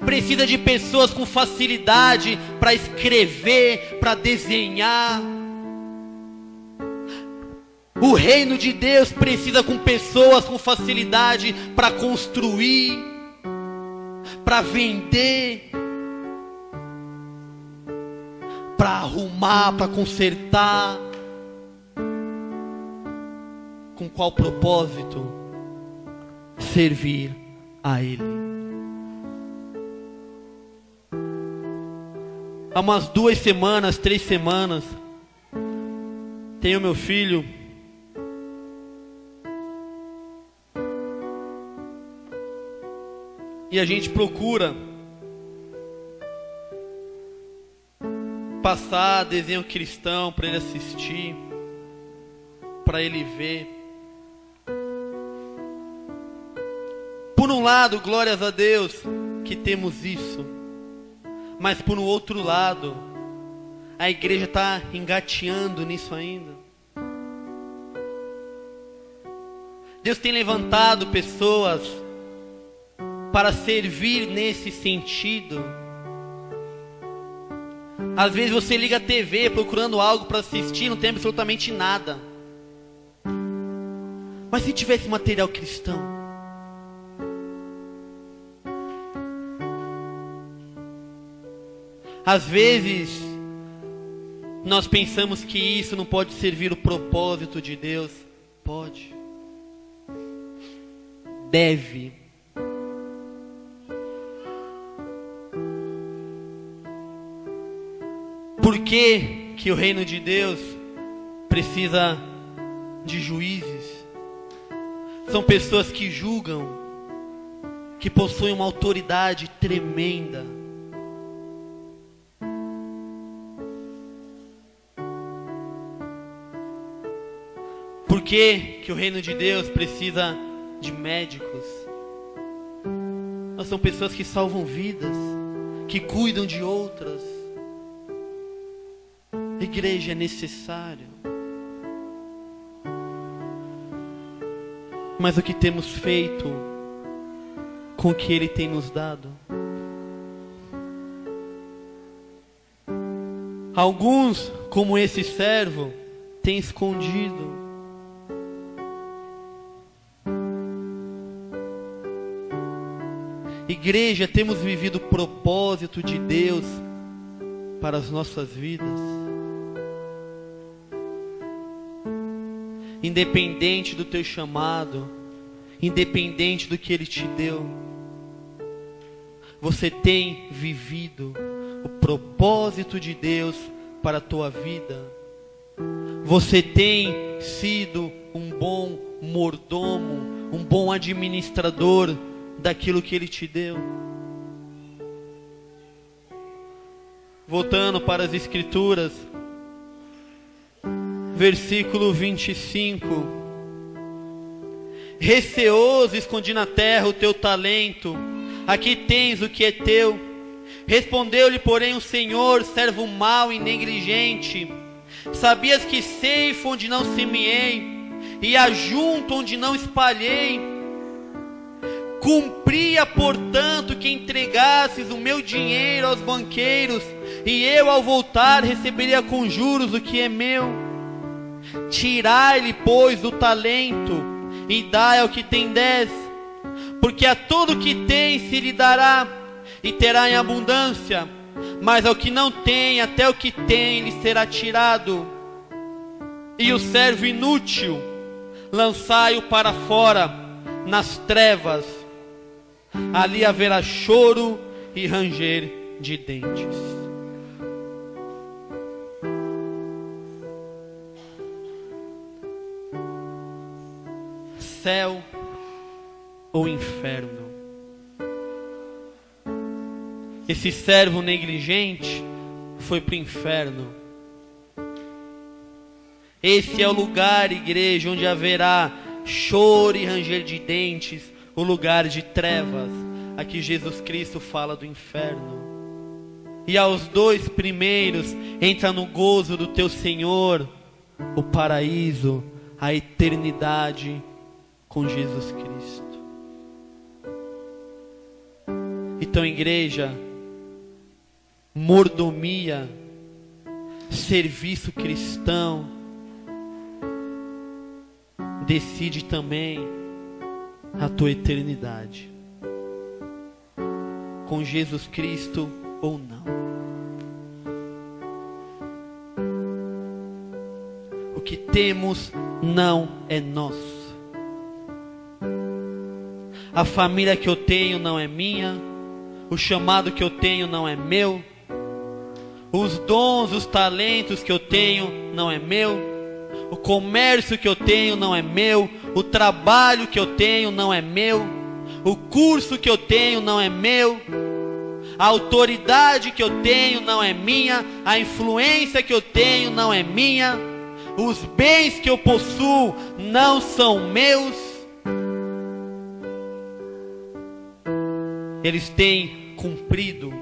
precisa de pessoas com facilidade para escrever, para desenhar. O reino de Deus precisa com pessoas com facilidade para construir, para vender, para arrumar, para consertar. Com qual propósito? Servir a Ele. Há umas 2 semanas, 3 semanas, tenho meu filho. E a gente procura passar desenho cristão para ele assistir, para ele ver. Por um lado, glórias a Deus que temos isso. Mas por um outro lado, a igreja está engateando nisso ainda. Deus tem levantado pessoas para servir nesse sentido. Às vezes você liga a TV procurando algo para assistir, não tem absolutamente nada. Mas se tivesse material cristão? Às vezes, nós pensamos que isso não pode servir o propósito de Deus. Pode. Deve. Por que o reino de Deus precisa de juízes? São pessoas que julgam, que possuem uma autoridade tremenda. Por que o reino de Deus precisa de médicos? Nós são pessoas que salvam vidas, que cuidam de outras. A igreja é necessário. Mas o que temos feito com o que Ele tem nos dado? Alguns, como esse servo, têm escondido. Igreja, temos vivido o propósito de Deus para as nossas vidas. Independente do teu chamado, independente do que Ele te deu, você tem vivido o propósito de Deus para a tua vida. Você tem sido um bom mordomo, um bom administrador daquilo que Ele te deu. Voltando para as Escrituras, versículo 25. Receoso escondi na terra o teu talento, aqui tens o que é teu. Respondeu-lhe, porém, o Senhor: servo mau e negligente, sabias que ceifo onde não semeei, e ajunto onde não espalhei. Cumpria, portanto, que entregasses o meu dinheiro aos banqueiros, e eu, ao voltar, receberia com juros o que é meu. Tirai-lhe, pois, do talento, e dai ao que tem 10. Porque a todo que tem se lhe dará, e terá em abundância. Mas ao que não tem, até o que tem lhe será tirado. E o servo inútil, lançai-o para fora, nas trevas. Ali haverá choro e ranger de dentes. Céu ou inferno? Esse servo negligente foi para o inferno. Esse é o lugar, igreja, onde haverá choro e ranger de dentes, o lugar de trevas. Aqui Jesus Cristo fala do inferno. E aos 2 primeiros, entra no gozo do teu Senhor, o paraíso, a eternidade com Jesus Cristo. Então, igreja, mordomia, serviço cristão, decide também a tua eternidade, com Jesus Cristo ou não. O que temos não é nosso. A família que eu tenho não é minha. O chamado que eu tenho não é meu. Os dons, os talentos que eu tenho não é meu. O comércio que eu tenho não é meu. O trabalho que eu tenho não é meu. O curso que eu tenho não é meu. A autoridade que eu tenho não é minha. A influência que eu tenho não é minha. Os bens que eu possuo não são meus. Eles têm cumprido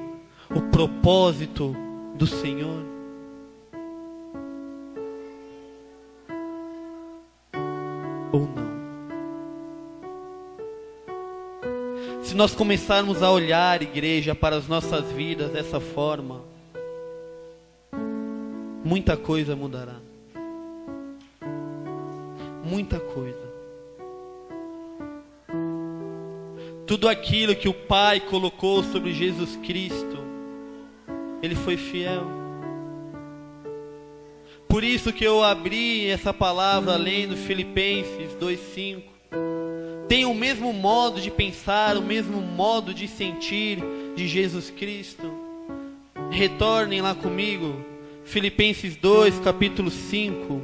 o propósito do Senhor? Ou não? Se nós começarmos a olhar, igreja, para as nossas vidas dessa forma, muita coisa mudará. Muita coisa. Tudo aquilo que o Pai colocou sobre Jesus Cristo, Ele foi fiel. Por isso que eu abri essa palavra lendo Filipenses 2:5. Tem o mesmo modo de pensar, o mesmo modo de sentir de Jesus Cristo. Retornem lá comigo, Filipenses 2, capítulo 5.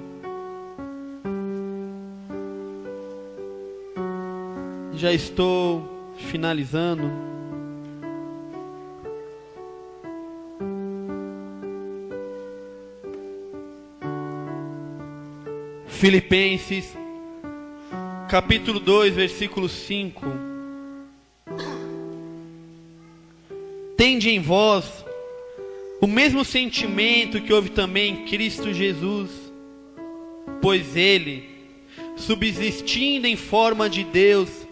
Já estou finalizando. Filipenses capítulo 2, versículo 5. Tende em vós o mesmo sentimento que houve também em Cristo Jesus, pois Ele, subsistindo em forma de Deus,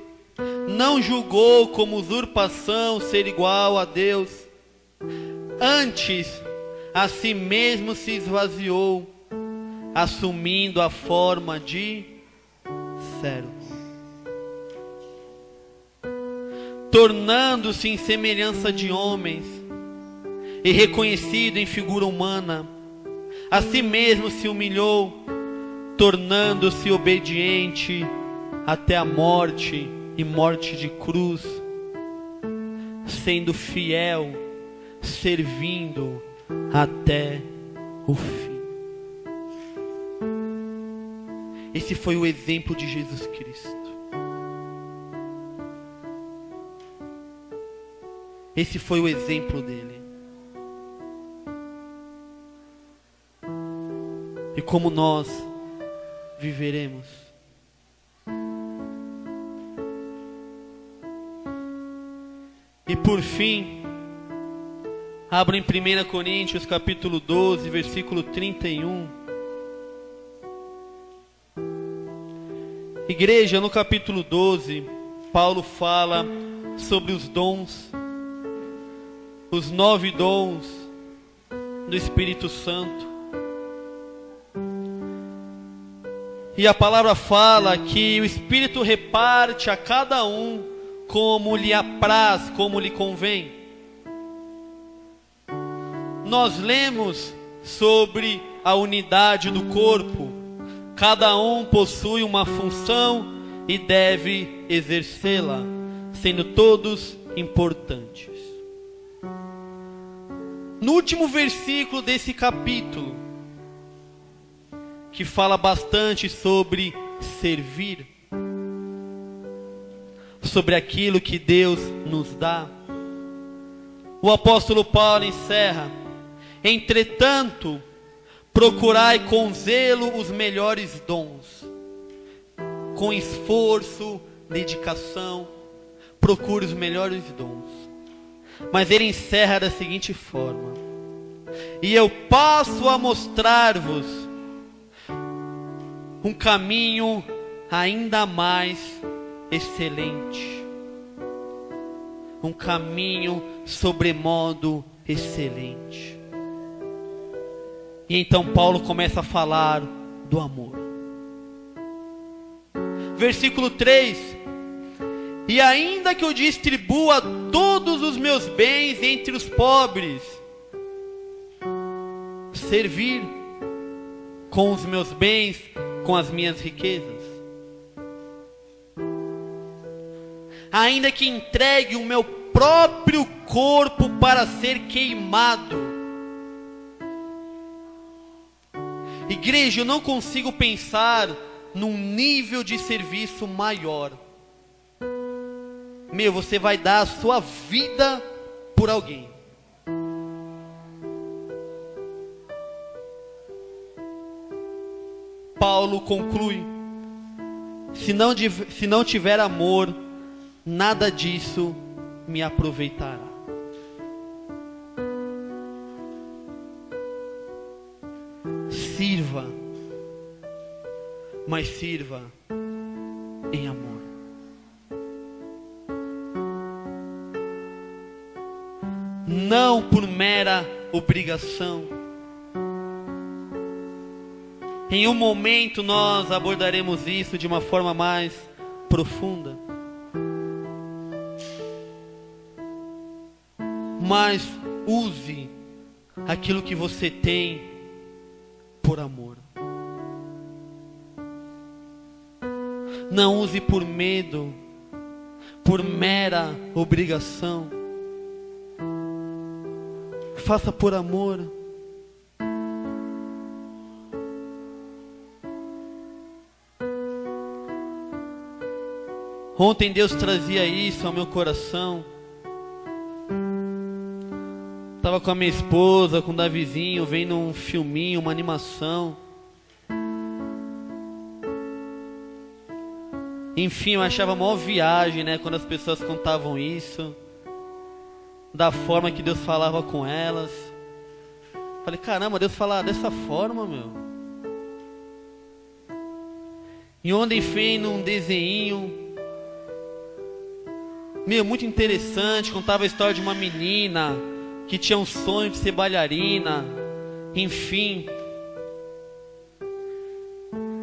não julgou como usurpação ser igual a Deus. Antes, a si mesmo se esvaziou, assumindo a forma de servo, tornando-se em semelhança de homens, e reconhecido em figura humana, a si mesmo se humilhou, tornando-se obediente até a morte, e morte de cruz, sendo fiel, servindo até o fim. Esse foi o exemplo de Jesus Cristo. Esse foi o exemplo dele. E como nós viveremos? E por fim, abro em 1 Coríntios capítulo 12, versículo 31. Igreja, no capítulo 12, Paulo fala sobre os dons, os 9 dons do Espírito Santo. E a palavra fala que o Espírito reparte a cada um como lhe apraz, como lhe convém. Nós lemos sobre a unidade do corpo. Cada um possui uma função e deve exercê-la, sendo todos importantes. No último versículo desse capítulo, que fala bastante sobre servir, sobre aquilo que Deus nos dá, o apóstolo Paulo encerra: entretanto, procurai com zelo os melhores dons, com esforço, dedicação, procure os melhores dons. Mas ele encerra da seguinte forma: e eu passo a mostrar-vos um caminho ainda mais excelente, um caminho sobremodo excelente. E então Paulo começa a falar do amor. Versículo 3: e ainda que eu distribua todos os meus bens entre os pobres, servir com os meus bens, com as minhas riquezas, ainda que entregue o meu próprio corpo para ser queimado. Igreja, eu não consigo pensar num nível de serviço maior. Você vai dar a sua vida por alguém. Paulo conclui: se não tiver amor, nada disso me aproveitará. Sirva, mas sirva em amor. Não por mera obrigação. Em um momento nós abordaremos isso de uma forma mais profunda. Mas use aquilo que você tem por amor. Não use por medo, por mera obrigação. Faça por amor. Ontem Deus trazia isso ao meu coração. Estava com a minha esposa, com o Davizinho, vendo um filminho, uma animação. Enfim, eu achava a maior viagem, quando as pessoas contavam isso, da forma que Deus falava com elas. Falei, caramba, Deus fala dessa forma, meu. E ontem fez num desenho, muito interessante, contava a história de uma menina que tinha um sonho de ser bailarina, enfim.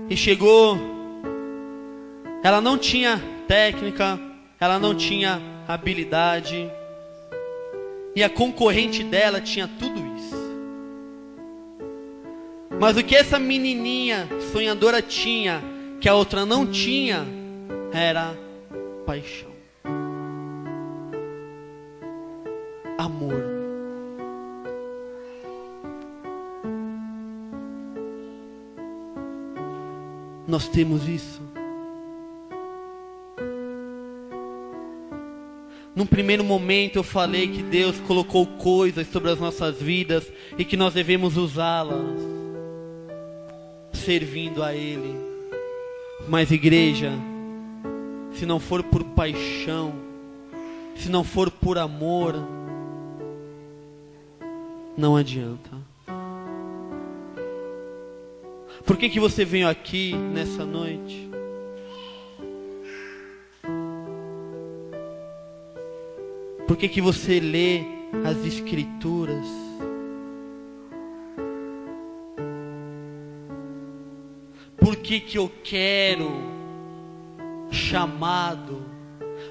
E chegou, ela não tinha técnica, ela não tinha habilidade, e a concorrente dela tinha tudo isso. Mas o que essa menininha sonhadora tinha, que a outra não tinha, era paixão. Amor. Nós temos isso. Num primeiro momento eu falei que Deus colocou coisas sobre as nossas vidas e que nós devemos usá-las, servindo a Ele. Mas igreja, se não for por paixão, se não for por amor, não adianta. Por que você veio aqui nessa noite? Por que você lê as Por que que eu quero chamado?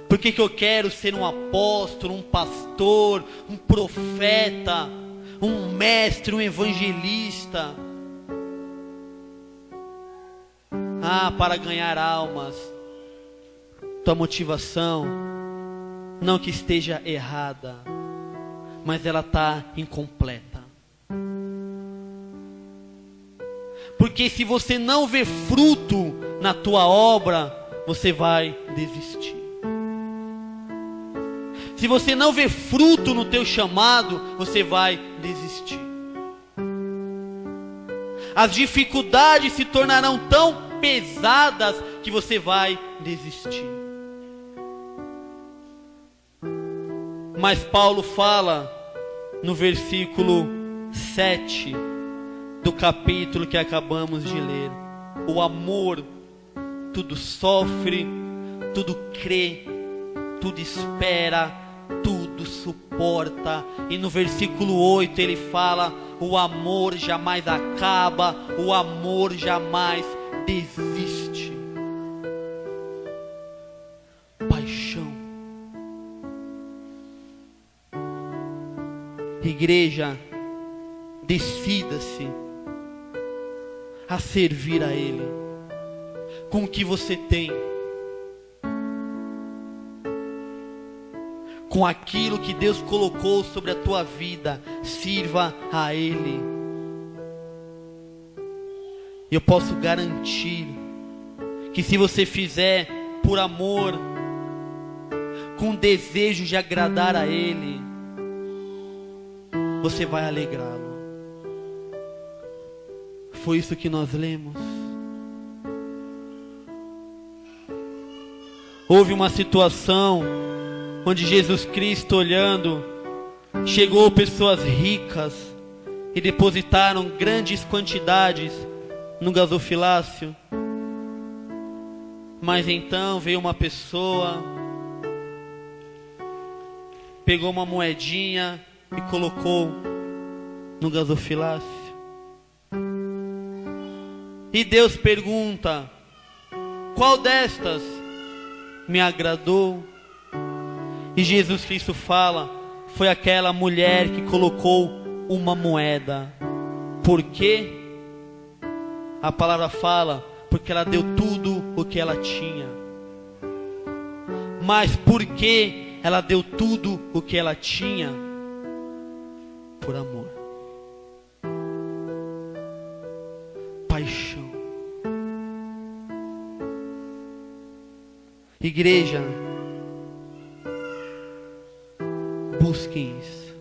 Por que que eu quero ser um apóstolo, um pastor, um profeta, um mestre, um evangelista? Para ganhar almas. Tua motivação, não que esteja errada, mas ela está incompleta. Porque se você não vê fruto na tua obra, você vai desistir. Se você não vê fruto no teu chamado, você vai desistir. As dificuldades se tornarão tão pesadas que você vai desistir. Mas Paulo fala no versículo 7 do capítulo que acabamos de ler: o amor tudo sofre, tudo crê, tudo espera, tudo suporta. E no versículo 8 ele fala: o amor jamais acaba, o amor jamais desiste. Paixão. Igreja, decida-se a servir a Ele com o que você tem, com aquilo que Deus colocou sobre a tua vida. Sirva a Ele. Eu posso garantir que se você fizer por amor, com desejo de agradar a Ele, você vai alegrá-lo. Foi isso que nós lemos. Houve uma situação onde Jesus Cristo, olhando, chegou pessoas ricas e depositaram grandes quantidades no gasofilácio. Mas então veio uma pessoa, pegou uma moedinha e colocou no gasofilácio. E Deus pergunta: qual destas me agradou? E Jesus Cristo fala: foi aquela mulher que colocou uma moeda. Por quê? A palavra fala: porque ela deu tudo o que ela tinha. Mas por que ela deu tudo o que ela tinha? Por amor. Paixão. Igreja, busquem isso.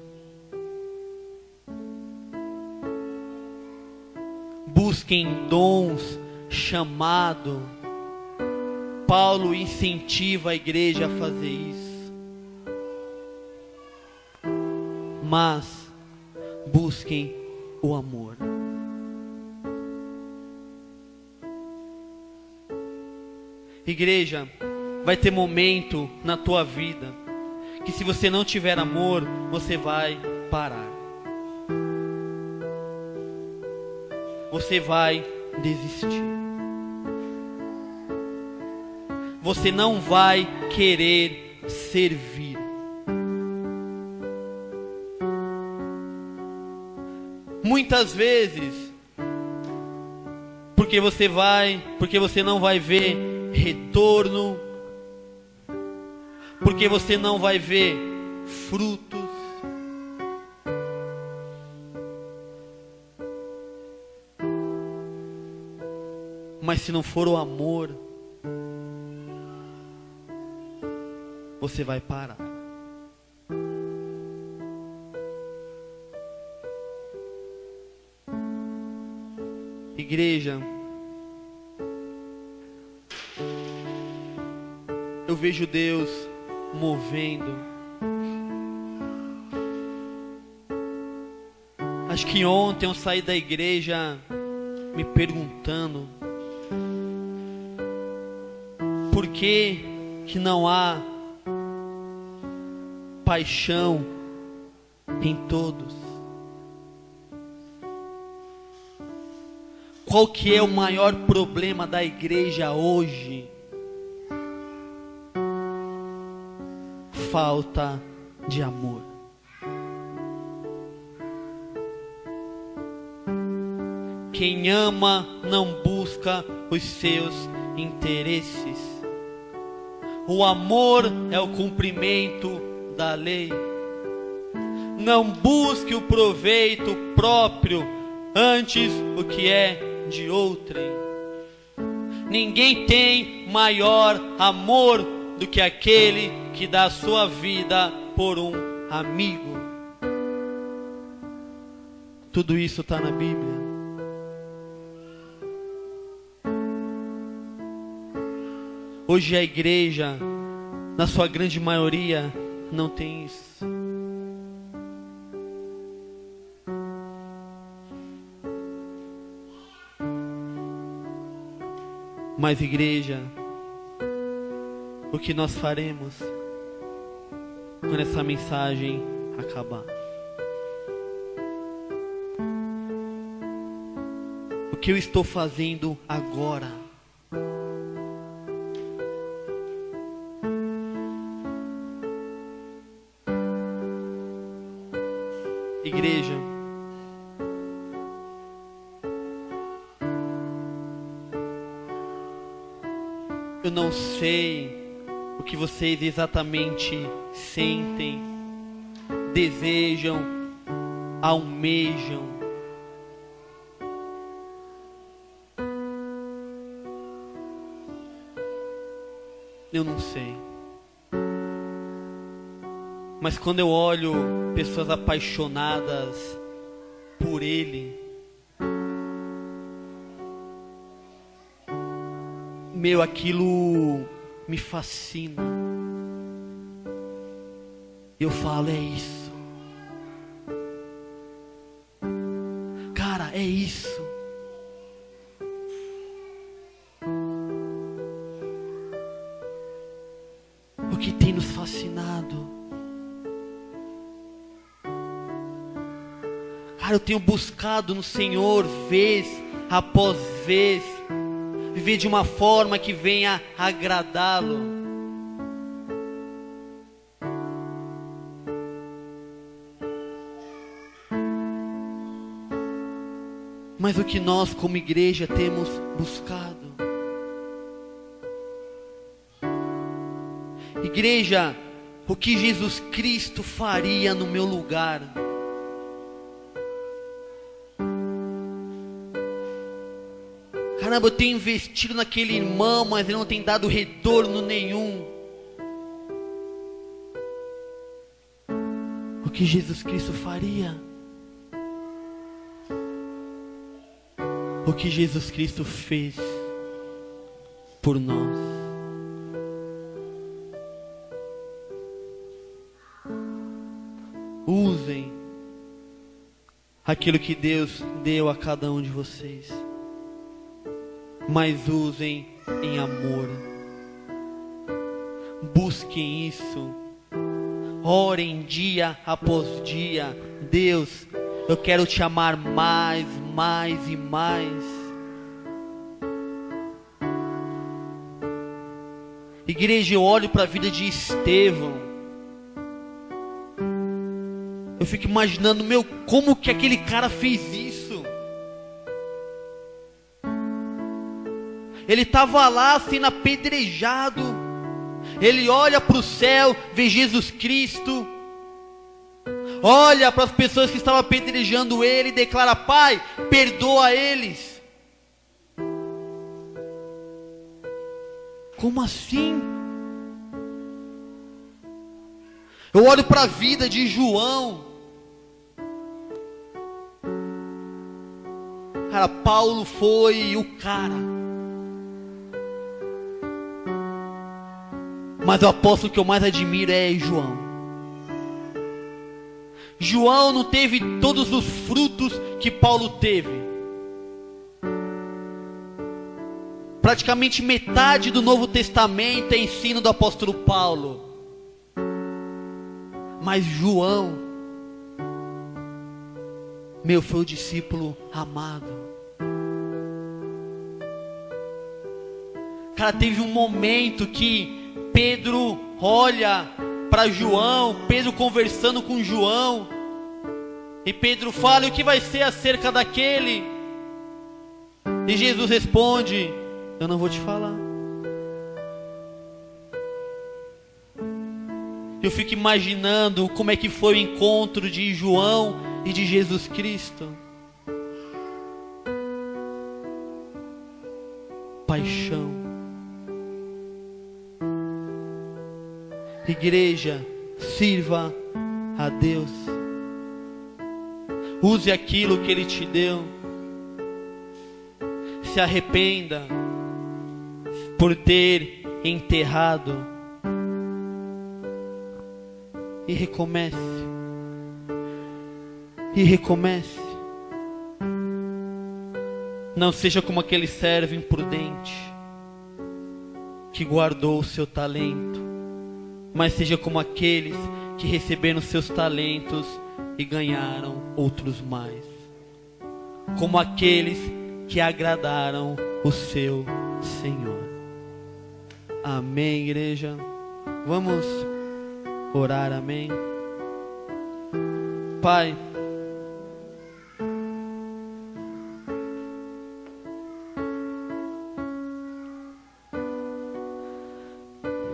Busquem dons, chamado. Paulo incentiva a igreja a fazer isso. Mas busquem o amor. Igreja, vai ter momento na tua vida que se você não tiver amor, você vai parar. Você vai desistir. Você não vai querer servir. Muitas vezes, porque você não vai ver retorno, porque você não vai ver frutos. Mas se não for o amor, você vai parar. Igreja, eu vejo Deus movendo. Acho que ontem eu saí da igreja me perguntando por que não há paixão em todos. qual que é o maior problema da igreja hoje? Falta de amor. Quem ama não busca os seus interesses. O amor é o cumprimento da lei. Não busque o proveito próprio, antes o que é de outrem. Ninguém tem maior amor do que aquele que dá sua vida por um amigo. Tudo isso está na Bíblia. Hoje a igreja, na sua grande maioria, não tem isso. Mas igreja, o que nós faremos quando essa mensagem acabar? O que eu estou fazendo agora? Igreja, eu não sei o que vocês exatamente sentem, desejam, almejam. Eu não sei. Mas quando eu olho pessoas apaixonadas por Ele, aquilo me fascina. Eu falo, é isso. Cara, é isso. O que tem nos fascinado. Cara, eu tenho buscado no Senhor vez após vez, viver de uma forma que venha agradá-lo. Mas o que nós como igreja temos buscado? Igreja, o que Jesus Cristo faria no meu lugar? Caramba, eu tenho investido naquele irmão, mas ele não tem dado retorno nenhum. O que Jesus Cristo faria? O que Jesus Cristo fez por nós? Usem aquilo que Deus deu a cada um de vocês, mas usem em amor. Busquem isso. Orem dia após dia. Deus, eu quero te amar mais, mais e mais. Igreja, eu olho para a vida de Estevão. Eu fico imaginando, como que aquele cara fez isso? Ele estava lá sendo apedrejado. Ele olha para o céu, vê Jesus Cristo. Olha para as pessoas que estavam apedrejando ele e declara: Pai, perdoa eles. Como assim? Eu olho para a vida de João. Cara, Paulo foi o cara. Mas o apóstolo que eu mais admiro é João. João não teve todos os frutos que Paulo teve. Praticamente metade do Novo Testamento é ensino do apóstolo Paulo. Mas João, foi o discípulo amado. Cara, teve um momento que Pedro olha para João, Pedro conversando com João, e Pedro fala: o que vai ser acerca daquele? E Jesus responde: eu não vou te falar. Eu fico imaginando como é que foi o encontro de João e de Jesus Cristo. Paixão. Igreja, sirva a Deus. Use aquilo que Ele te deu. Se arrependa por ter enterrado. E recomece. E recomece. Não seja como aquele servo imprudente que guardou o seu talento, mas seja como aqueles que receberam seus talentos e ganharam outros mais. Como aqueles que agradaram o seu Senhor. Amém, igreja? Vamos orar, amém? Pai,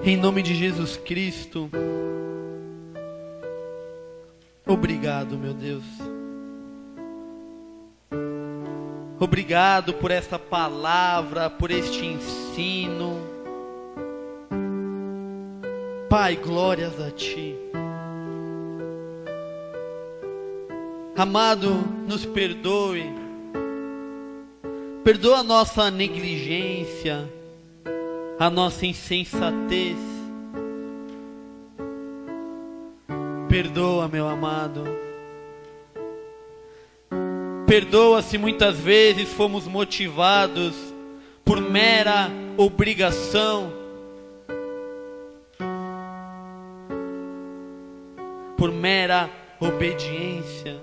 em nome de Jesus Cristo, obrigado, meu Deus. Obrigado por esta palavra, por este ensino. Pai, glórias a Ti. Amado, nos perdoe. Perdoa a nossa negligência, a nossa insensatez. Perdoa, meu amado. Perdoa se muitas vezes fomos motivados por mera obrigação, por mera obediência.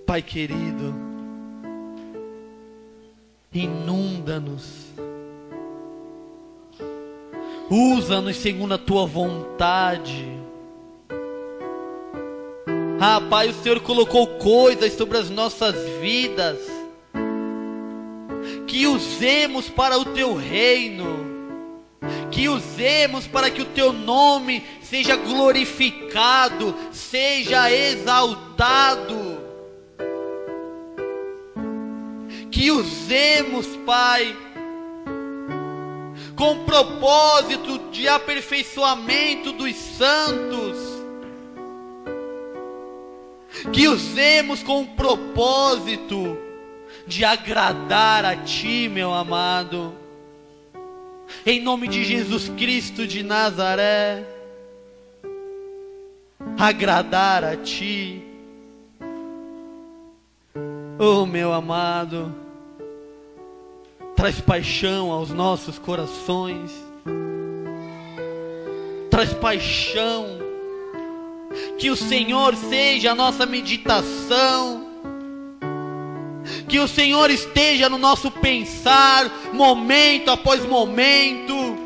Pai querido, inunda-nos, usa-nos segundo a Tua vontade. Ah, Pai, o Senhor colocou coisas sobre as nossas vidas que usemos para o Teu reino, que usemos para que o Teu nome seja glorificado, seja exaltado. Que usemos, Pai, com o propósito de aperfeiçoamento dos santos. Que usemos com o propósito de agradar a Ti, meu amado. Em nome de Jesus Cristo de Nazaré, agradar a Ti. Oh, meu amado, traz paixão aos nossos corações. Traz paixão. Que o Senhor seja a nossa meditação. Que o Senhor esteja no nosso pensar, momento após momento.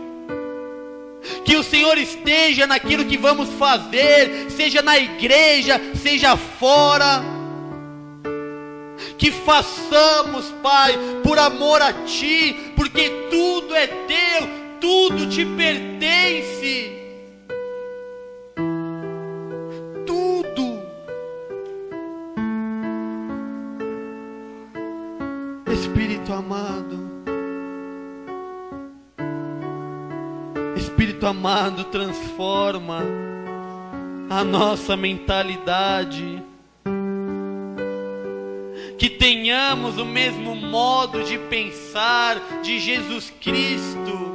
Que o Senhor esteja naquilo que vamos fazer, seja na igreja, seja fora. Que façamos, Pai, por amor a Ti, porque tudo é Teu, tudo Te pertence. Tudo. Espírito amado, Espírito amado, transforma a nossa mentalidade. Que tenhamos o mesmo modo de pensar de Jesus Cristo.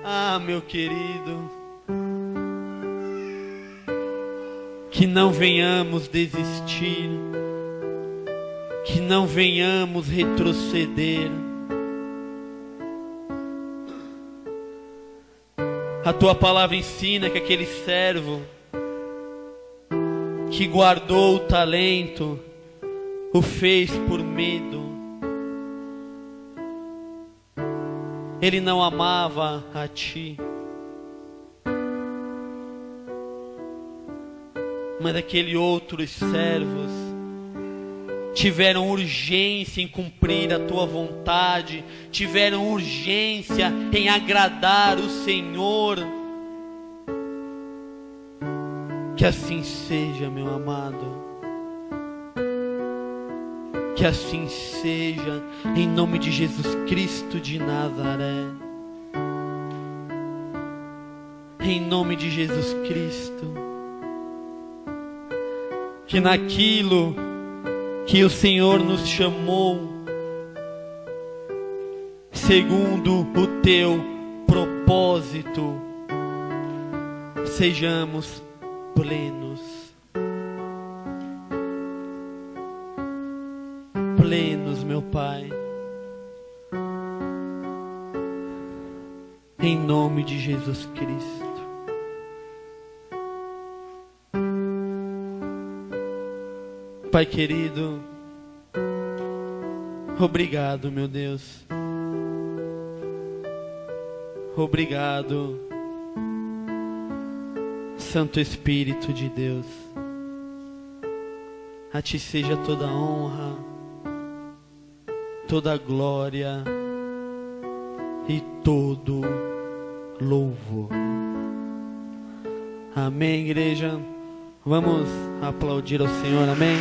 Ah, meu querido, que não venhamos desistir, que não venhamos retroceder. A Tua palavra ensina que aquele servo que guardou o talento, o fez por medo. Ele não amava a ti, mas aqueles outros servos tiveram urgência em cumprir a tua vontade, tiveram urgência em agradar o Senhor. Que assim seja, meu amado. Que assim seja, em nome de Jesus Cristo de Nazaré. Em nome de Jesus Cristo. Que naquilo que o Senhor nos chamou, segundo o teu propósito, sejamos plenos. Plenos, meu Pai, em nome de Jesus Cristo. Pai querido, obrigado, meu Deus. Obrigado, Santo Espírito de Deus. A ti seja toda honra, toda glória e todo louvor. Amém, igreja. Vamos aplaudir ao Senhor, amém?